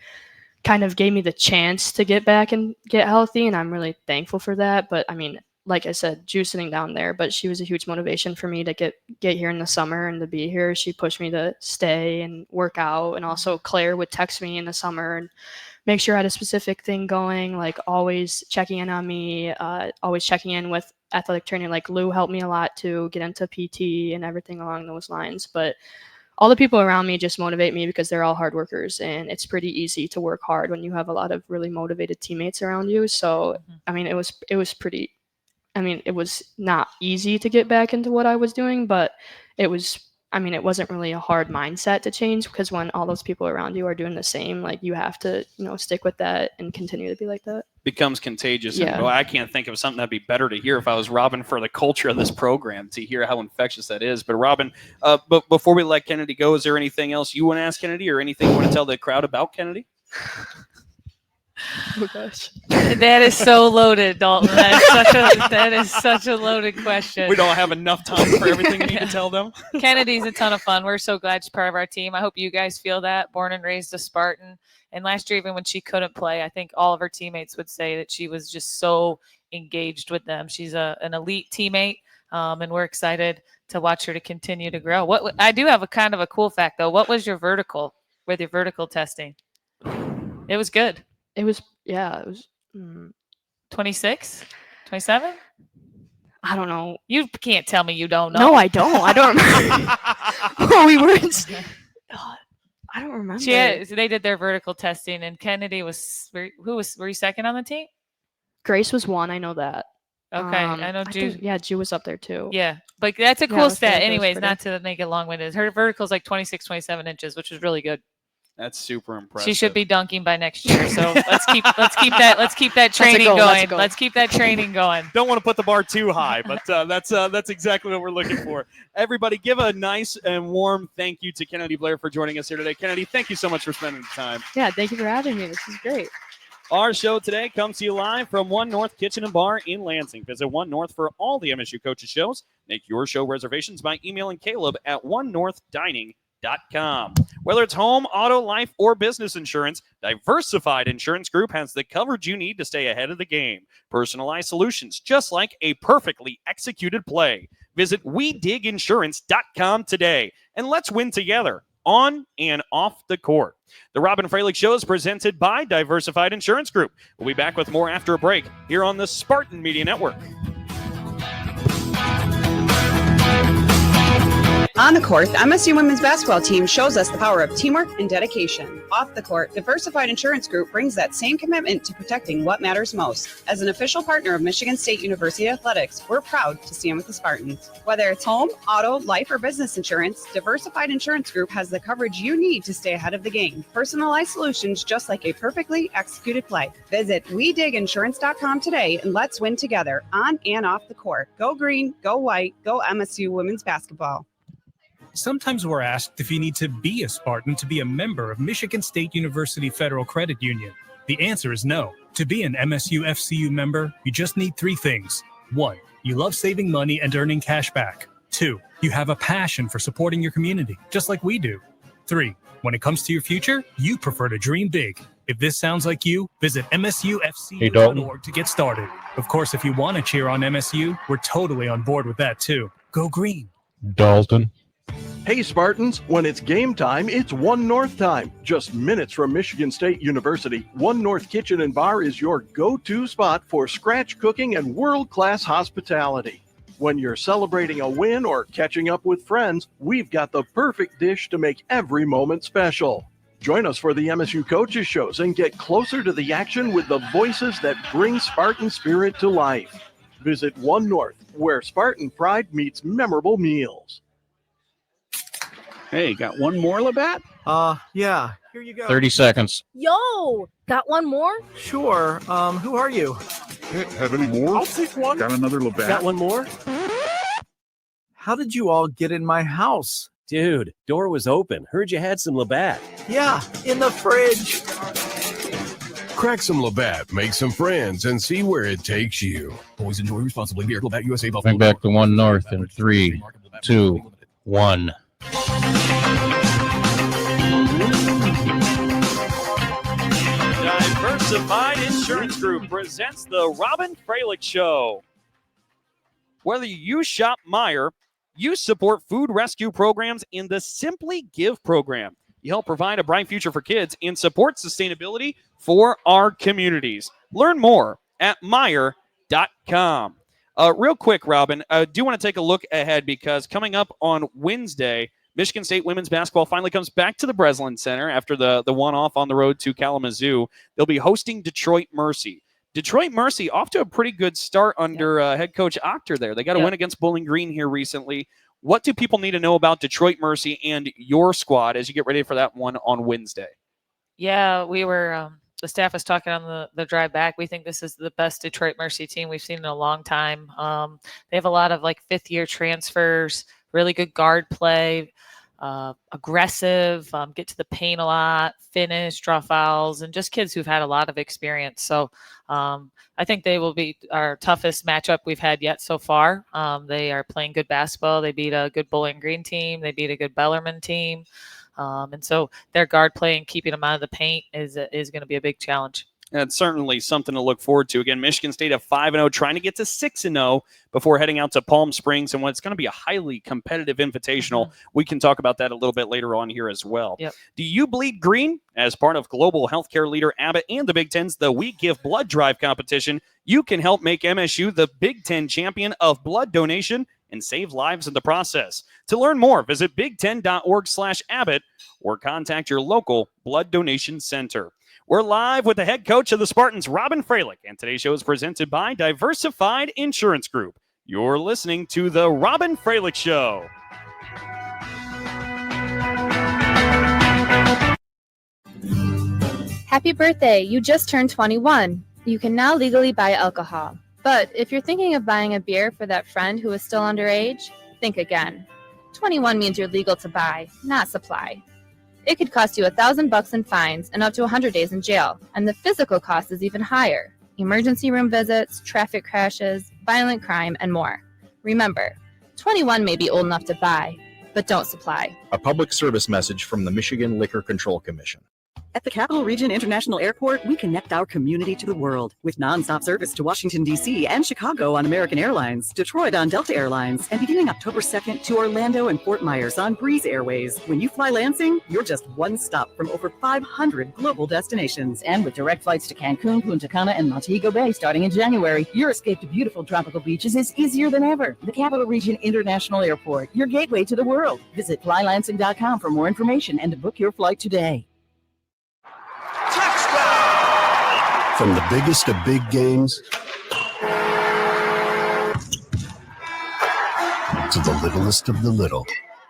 kind of gave me the chance to get back and get healthy, and I'm really thankful for that. But I mean, like I said, Ju's sitting down there, but she was a huge motivation for me to get here in the summer and to be here. She pushed me to stay and work out, and also Claire would text me in the summer and make sure I had a specific thing going, like always checking in on me, always checking in with athletic training. Like Lou helped me a lot to get into PT and everything along those lines. But all the people around me just motivate me because they're all hard workers, and it's pretty easy to work hard when you have a lot of really motivated teammates around you. So, I mean, it was pretty, I mean, it was not easy to get back into what I was doing, but it was, I mean, it wasn't really a hard mindset to change, because when all those people around you are doing the same, like you have to, stick with that and continue to be like that. Becomes contagious. Yeah. And boy, I can't think of something that'd be better to hear if I was Robyn for the culture of this program, to hear how infectious that is. But Robyn, but before we let Kennedy go, is there anything else you want to ask Kennedy, or anything you want to tell the crowd about Kennedy? Oh gosh. That is so loaded, Dalton. That is such a loaded question. We don't have enough time for everything you need to tell them. Kennedy's a ton of fun. We're so glad she's part of our team. I hope you guys feel that. Born and raised a Spartan. And last year, even when she couldn't play, I think all of her teammates would say that she was just so engaged with them. She's an elite teammate, and we're excited to watch her to continue to grow. I do have a kind of a cool fact, though. What was your vertical with your vertical testing? It was good. It was 26, 27. I don't know. You can't tell me you don't know. No, I don't. I don't remember. Oh, we were. I don't remember. Yeah, so they did their vertical testing, and Kennedy was. Were you second on the team? Grace was one. I know that. Okay, I know Ju. Ju was up there too. Yeah, but that's a cool stat. It Anyways, was not to make it long-winded. Her vertical is like 26, 27 inches, which is really good. That's super impressive. She should be dunking by next year. So let's keep that training going. Let's keep that training going. Don't want to put the bar too high, but that's exactly what we're looking for. Everybody, give a nice and warm thank you to Kennedy Blair for joining us here today. Kennedy, thank you so much for spending the time. Yeah, thank you for having me. This is great. Our show today comes to you live from One North Kitchen and Bar in Lansing. Visit One North for all the MSU coaches shows. Make your show reservations by emailing Caleb at onenorthdining.com. Whether it's home, auto, life, or business insurance, Diversified Insurance Group has the coverage you need to stay ahead of the game. Personalized solutions, just like a perfectly executed play. Visit WeDigInsurance.com today, and let's win together on and off the court. The Robyn Fralick Show is presented by Diversified Insurance Group. We'll be back with more after a break here on the Spartan Media Network. On the court, the MSU women's basketball team shows us the power of teamwork and dedication. Off the court, Diversified Insurance Group brings that same commitment to protecting what matters most. As an official partner of Michigan State University Athletics, we're proud to stand with the Spartans. Whether it's home, auto, life, or business insurance, Diversified Insurance Group has the coverage you need to stay ahead of the game. Personalized solutions, just like a perfectly executed play. Visit WeDigInsurance.com today, and let's win together on and off the court. Go green, go white, go MSU women's basketball. Sometimes we're asked if you need to be a Spartan to be a member of Michigan State University Federal Credit Union. The answer is no. To be an MSU FCU member, you just need three things. 1, you love saving money and earning cash back. 2, you have a passion for supporting your community, just like we do. 3, when it comes to your future, you prefer to dream big. If this sounds like you, visit MSUFCU.org to get started. Of course, if you want to cheer on MSU, we're totally on board with that too. Go green. Dalton. Hey Spartans, when it's game time, it's One North time. Just minutes from Michigan State University, One North Kitchen and Bar is your go-to spot for scratch cooking and world-class hospitality. When you're celebrating a win or catching up with friends, we've got the perfect dish to make every moment special. Join us for the MSU Coaches Shows and get closer to the action with the voices that bring Spartan spirit to life. Visit One North, where Spartan pride meets memorable meals. Hey, got one more, Labatt? Yeah. Here you go. 30 seconds. Yo, got one more? Sure. Who are you? Have any more? I'll take one. Got another Labatt? Got one more? How did you all get in my house? Dude, door was open. Heard you had some Labatt. Yeah, in the fridge. Crack some Labatt, make some friends, and see where it takes you. Always enjoy responsibly. Beer, Labatt USA. Coming back to One North in 3, 2, 1. Diversified Insurance Group presents the Robyn Fralick Show. Whether you shop Meijer, you support food rescue programs in the Simply Give program. You help provide a bright future for kids and support sustainability for our communities. Learn more at Meijer.com. Real quick, Robyn, I do want to take a look ahead because coming up on Wednesday, Michigan State women's basketball finally comes back to the Breslin Center after the one-off on the road to Kalamazoo. They'll be hosting Detroit Mercy. Detroit Mercy off to a pretty good start under head coach Octor there. They got a win against Bowling Green here recently. What do people need to know about Detroit Mercy and your squad as you get ready for that one on Wednesday? Yeah, we were the staff was talking on the drive back. We think this is the best Detroit Mercy team we've seen in a long time. They have a lot of like fifth-year transfers, really good guard play, aggressive, get to the paint a lot, finish, draw fouls, and just kids who've had a lot of experience. So I think they will be our toughest matchup we've had yet so far. They are playing good basketball. They beat a good Bowling Green team. They beat a good Bellarmine team. And so their guard play and keeping them out of the paint is going to be a big challenge. That's certainly something to look forward to. Again, Michigan State at 5-0, trying to get to 6-0 before heading out to Palm Springs and what's going to be a highly competitive invitational. We can talk about that a little bit later on here as well. Yep. Do you bleed green? As part of global healthcare leader Abbott and the Big Ten's The We Give Blood Drive competition, you can help make MSU the Big Ten champion of blood donation and save lives in the process. To learn more, visit big10.org/Abbott or contact your local blood donation center. We're live with the head coach of the Spartans, Robyn Fralick, and today's show is presented by Diversified Insurance Group. You're listening to the Robyn Fralick Show. Happy birthday, you just turned 21. You can now legally buy alcohol. But if you're thinking of buying a beer for that friend who is still underage, think again. 21 means you're legal to buy, not supply. It could cost you $1,000 in fines and up to 100 days in jail, and the physical cost is even higher. Emergency room visits, traffic crashes, violent crime, and more. Remember, 21 may be old enough to buy, but don't supply. A public service message from the Michigan Liquor Control Commission. At the Capital Region International Airport, we connect our community to the world with nonstop service to Washington, D.C. and Chicago on American Airlines, Detroit on Delta Airlines, and beginning October 2nd to Orlando and Fort Myers on Breeze Airways. When you fly Lansing, you're just one stop from over 500 global destinations. And with direct flights to Cancun, Punta Cana, and Montego Bay starting in January, your escape to beautiful tropical beaches is easier than ever. The Capital Region International Airport, your gateway to the world. Visit flylansing.com for more information and to book your flight today. From the biggest of big games to the littlest of the little.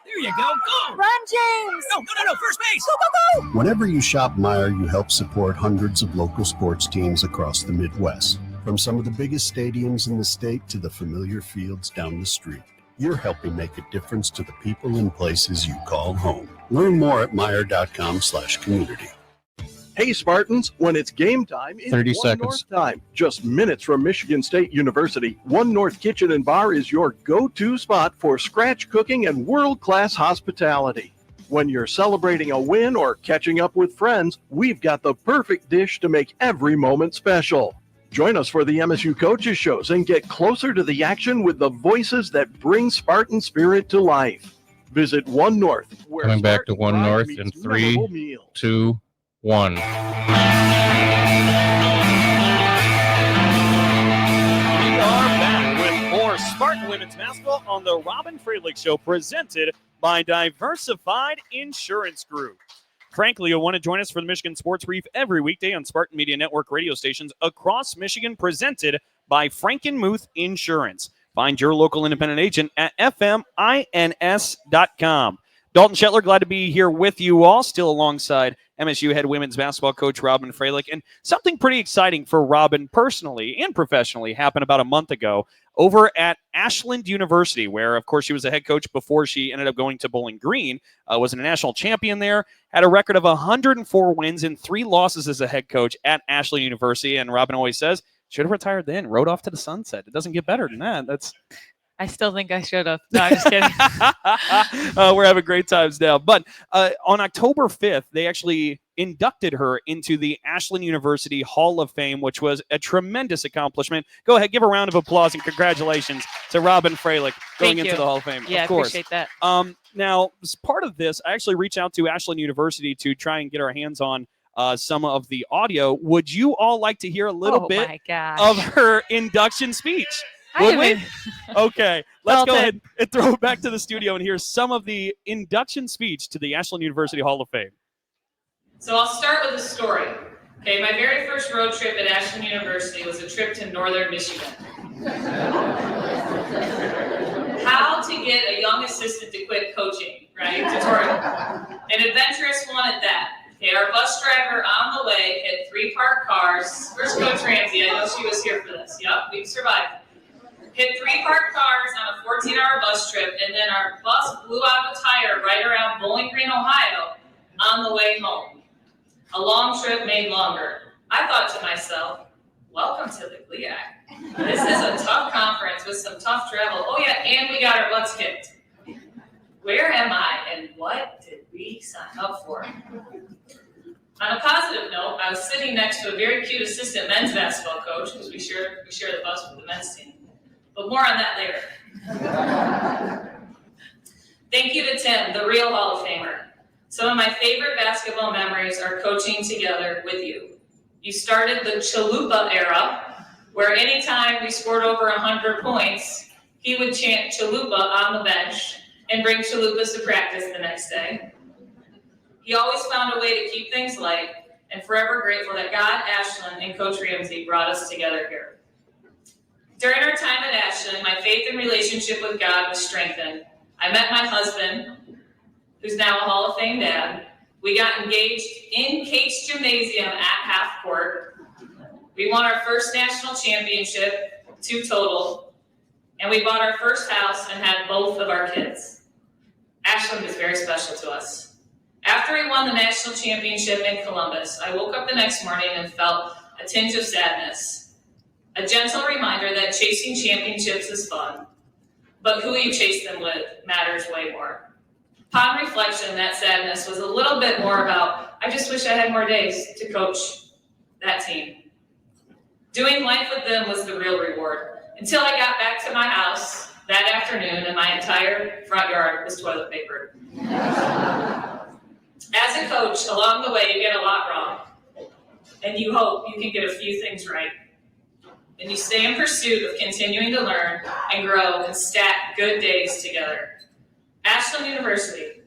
There you go. Go! Run, James! No. First base. Go, go, go! Whenever you shop Meijer, you help support hundreds of local sports teams across the Midwest. From some of the biggest stadiums in the state to the familiar fields down the street. You're helping make a difference to the people and places you call home. Learn more at Meijer.com/community. Hey, Spartans, when it's game time, it's 30 One seconds. North time. Just minutes from Michigan State University, One North Kitchen and Bar is your go-to spot for scratch cooking and world-class hospitality. When you're celebrating a win or catching up with friends, we've got the perfect dish to make every moment special. Join us for the MSU Coaches Shows and get closer to the action with the voices that bring Spartan spirit to life. Visit One North. Where Coming back to Spartan One pride North meets in memorable 3, meals. 2, 1. We are back with more Spartan women's basketball on the Robyn Fralick Show, presented by Diversified Insurance Group. Frankly, you'll want to join us for the Michigan Sports Brief every weekday on Spartan Media Network radio stations across Michigan, presented by Frankenmuth Insurance. Find your local independent agent at fmins.com. Dalton Shetler, glad to be here with you all, still alongside MSU head women's basketball coach Robyn Fralick. And something pretty exciting for Robyn personally and professionally happened about a month ago over at Ashland University, where, of course, she was a head coach before she ended up going to Bowling Green, was a national champion there, had a record of 104 wins and 3 losses as a head coach at Ashland University. And Robyn always says, should have retired then, rode off to the sunset. It doesn't get better than that. I still think I should have. No, I'm just kidding. We're having great times now. But on October 5th, they actually inducted her into the Ashland University Hall of Fame, which was a tremendous accomplishment. Go ahead, give a round of applause and congratulations to Robyn Fralick going into the Hall of Fame. Yeah, of course. I appreciate that. Now, as part of this, I actually reached out to Ashland University to try and get our hands on some of the audio. Would you all like to hear a little bit of her induction speech? Would we? Okay, let's go ahead and throw it back to the studio and hear some of the induction speech to the Ashland University Hall of Fame. So I'll start with a story. Okay, my very first road trip at Ashland University was a trip to northern Michigan. How to get a young assistant to quit coaching, right? Tutorial. An adventurous one at that. Okay, our bus driver on the way hit 3 parked cars. Where's Coach Ramsey? I know she was here for this. Yep, we survived. Hit 3 parked cars on a 14-hour bus trip, and then our bus blew out a tire right around Bowling Green, Ohio, on the way home. A long trip made longer. I thought to myself, welcome to the GLIAC. This is a tough conference with some tough travel. Oh yeah, and we got our butts kicked. Where am I, and what did we sign up for? On a positive note, I was sitting next to a very cute assistant men's basketball coach, because we share the bus with the men's team. But more on that later. Thank you to Tim, the real Hall of Famer. Some of my favorite basketball memories are coaching together with you. You started the Chalupa era, where anytime we scored over 100 points, he would chant Chalupa on the bench and bring chalupas to practice the next day. He always found a way to keep things light, and forever grateful that God, Ashland, and Coach Ramsey brought us together here. During our time at Ashland, my faith and relationship with God was strengthened. I met my husband, who's now a Hall of Fame dad. We got engaged in Cates Gymnasium at half court. We won our first national championship, 2 total, and we bought our first house and had both of our kids. Ashland is very special to us. After we won the national championship in Columbus, I woke up the next morning and felt a tinge of sadness. A gentle reminder that chasing championships is fun, but who you chase them with matters way more. Upon reflection, that sadness was a little bit more about, I just wish I had more days to coach that team. Doing life with them was the real reward, until I got back to my house that afternoon and my entire front yard was toilet papered. As a coach, along the way, you get a lot wrong, and you hope you can get a few things right. And you stay in pursuit of continuing to learn and grow and stack good days together. Ashland University,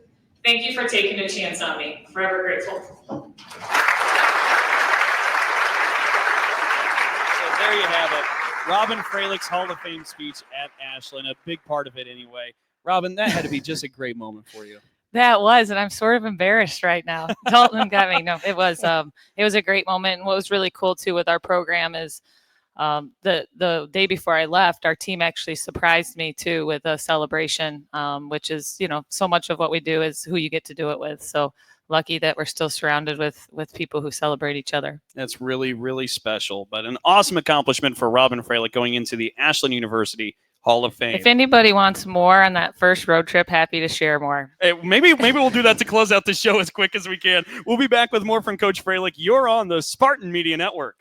thank you for taking a chance on me. Forever grateful. So there you have it. Robyn Fralick's Hall of Fame speech at Ashland, a big part of it anyway. Robyn, that had to be just a great moment for you. That was, and I'm sort of embarrassed right now. Dalton got me. No, it was a great moment. And what was really cool too with our program is the day before I left, our team actually surprised me too with a celebration, which is, so much of what we do is who you get to do it with. So lucky that we're still surrounded with people who celebrate each other. That's really, really special, but an awesome accomplishment for Robyn Fralick going into the Ashland University Hall of Fame. If anybody wants more on that first road trip, happy to share more. Hey, maybe we'll do that to close out the show as quick as we can. We'll be back with more from Coach Fralick. You're on the Spartan Media Network.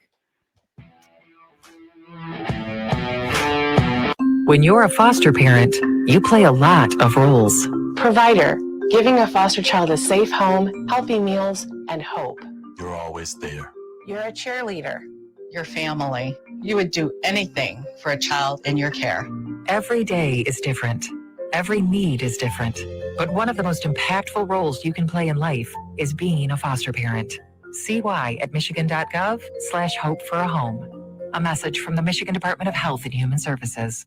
When you're a foster parent, you play a lot of roles. Provider, giving a foster child a safe home, healthy meals, and hope. You're always there. You're a cheerleader. Your family. You would do anything for a child in your care. Every day is different. Every need is different. But one of the most impactful roles you can play in life is being a foster parent. See why at michigan.gov/hope for a home. A message from the Michigan Department of Health and Human Services.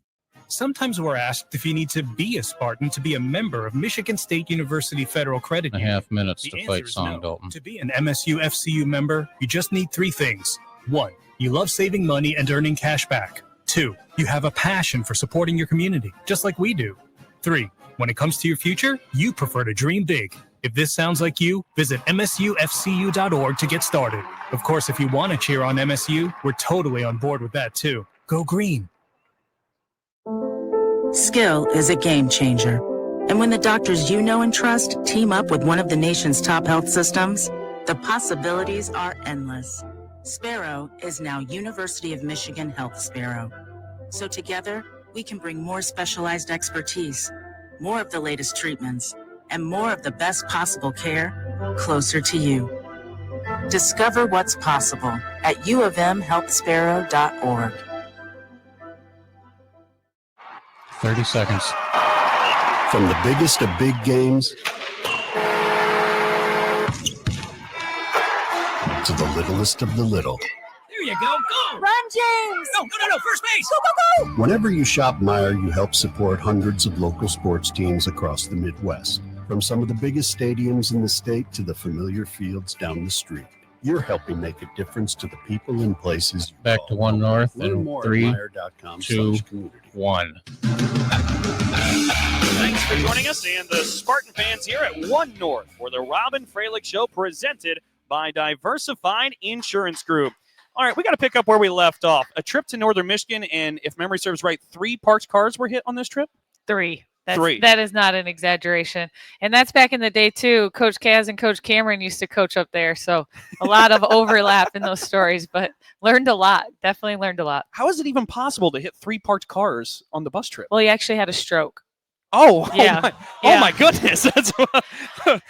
Sometimes we're asked if you need to be a Spartan to be a member of Michigan State University Federal Credit Union. 1.5 minutes The to answer fight is Song no. Dalton. To be an MSU FCU member, you just need 3 things. 1, you love saving money and earning cash back. 2, you have a passion for supporting your community, just like we do. 3, when it comes to your future, you prefer to dream big. If this sounds like you, visit msufcu.org to get started. Of course, if you want to cheer on MSU, we're totally on board with that too. Go green. Skill is a game changer. And when the doctors you know and trust team up with one of the nation's top health systems, the possibilities are endless. Sparrow is now University of Michigan Health Sparrow. So together, we can bring more specialized expertise, more of the latest treatments, and more of the best possible care closer to you. Discover what's possible at uofmhealthsparrow.org. 30 seconds. From the biggest of big games to the littlest of the little. There you go. Go! Run, James! No, first base! Go, go, go! Whenever you shop Meijer, you help support hundreds of local sports teams across the Midwest. From some of the biggest stadiums in the state to the familiar fields down the street. You're helping make a difference to the people and places. Back to One North Learn in more at 3, Meijer.com 2, community. 1. Thanks for joining us and the Spartan fans here at One North for the Robyn Fralick Show presented by Diversified Insurance Group. All right, we got to pick up where we left off. A trip to Northern Michigan, and if memory serves right, 3 parked cars were hit on this trip? 3. 3. That is not an exaggeration. And that's back in the day, too. Coach Kaz and Coach Cameron used to coach up there. So a lot of overlap in those stories, but learned a lot. Definitely learned a lot. How is it even possible to hit 3 parked cars on the bus trip? Well, he actually had a stroke. Oh, yeah. Oh my goodness. That was a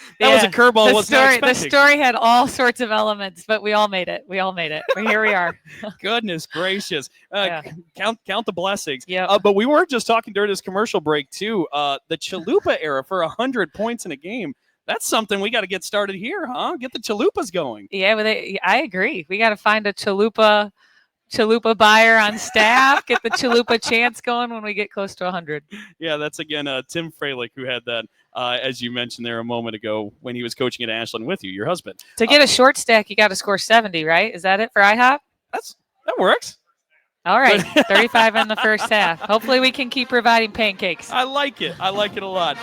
curveball. The story had all sorts of elements, but we all made it. Here we are. Goodness gracious. Count the blessings. Yeah. But we were just talking during this commercial break, too. The Chalupa era for 100 points in a game. That's something we got to get started here, huh? Get the Chalupas going. Yeah, but I agree. We got to find a Chalupa buyer on staff, get the Chalupa chance going when we get close to 100. Yeah, that's again Tim Fralick who had that, as you mentioned there a moment ago when he was coaching at Ashland with you, your husband. To get a short stack, you got to score 70, right? Is that it for IHOP? That works. All right, 35 in the first half. Hopefully we can keep providing pancakes. I like it. I like it a lot.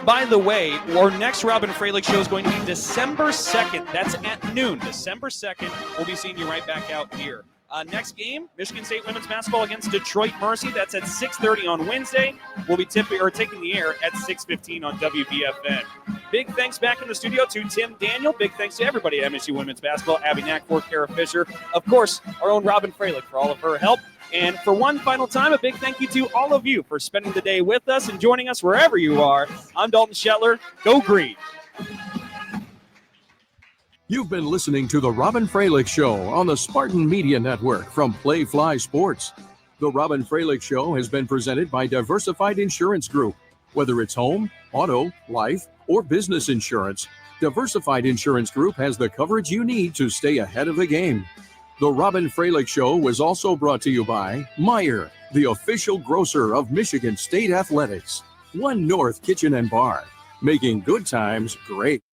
By the way, our next Robyn Fralick show is going to be December 2nd. That's at noon. December 2nd. We'll be seeing you right back out here. Next game, Michigan State women's basketball against Detroit Mercy. That's at 6:30 on Wednesday. We'll be taking the air at 6:15 on WBFN. Big thanks back in the studio to Tim Daniel. Big thanks to everybody at MSU women's basketball. Abby Knackford, Kara Fisher. Of course, our own Robyn Fralick for all of her help. And for one final time, a big thank you to all of you for spending the day with us and joining us wherever you are. I'm Dalton Shetler. Go Green. You've been listening to The Robyn Fralick Show on the Spartan Media Network from Playfly Sports. The Robyn Fralick Show has been presented by Diversified Insurance Group. Whether it's home, auto, life, or business insurance, Diversified Insurance Group has the coverage you need to stay ahead of the game. The Robyn Fralick Show was also brought to you by Meijer, the official grocer of Michigan State Athletics. One North Kitchen and Bar, making good times great.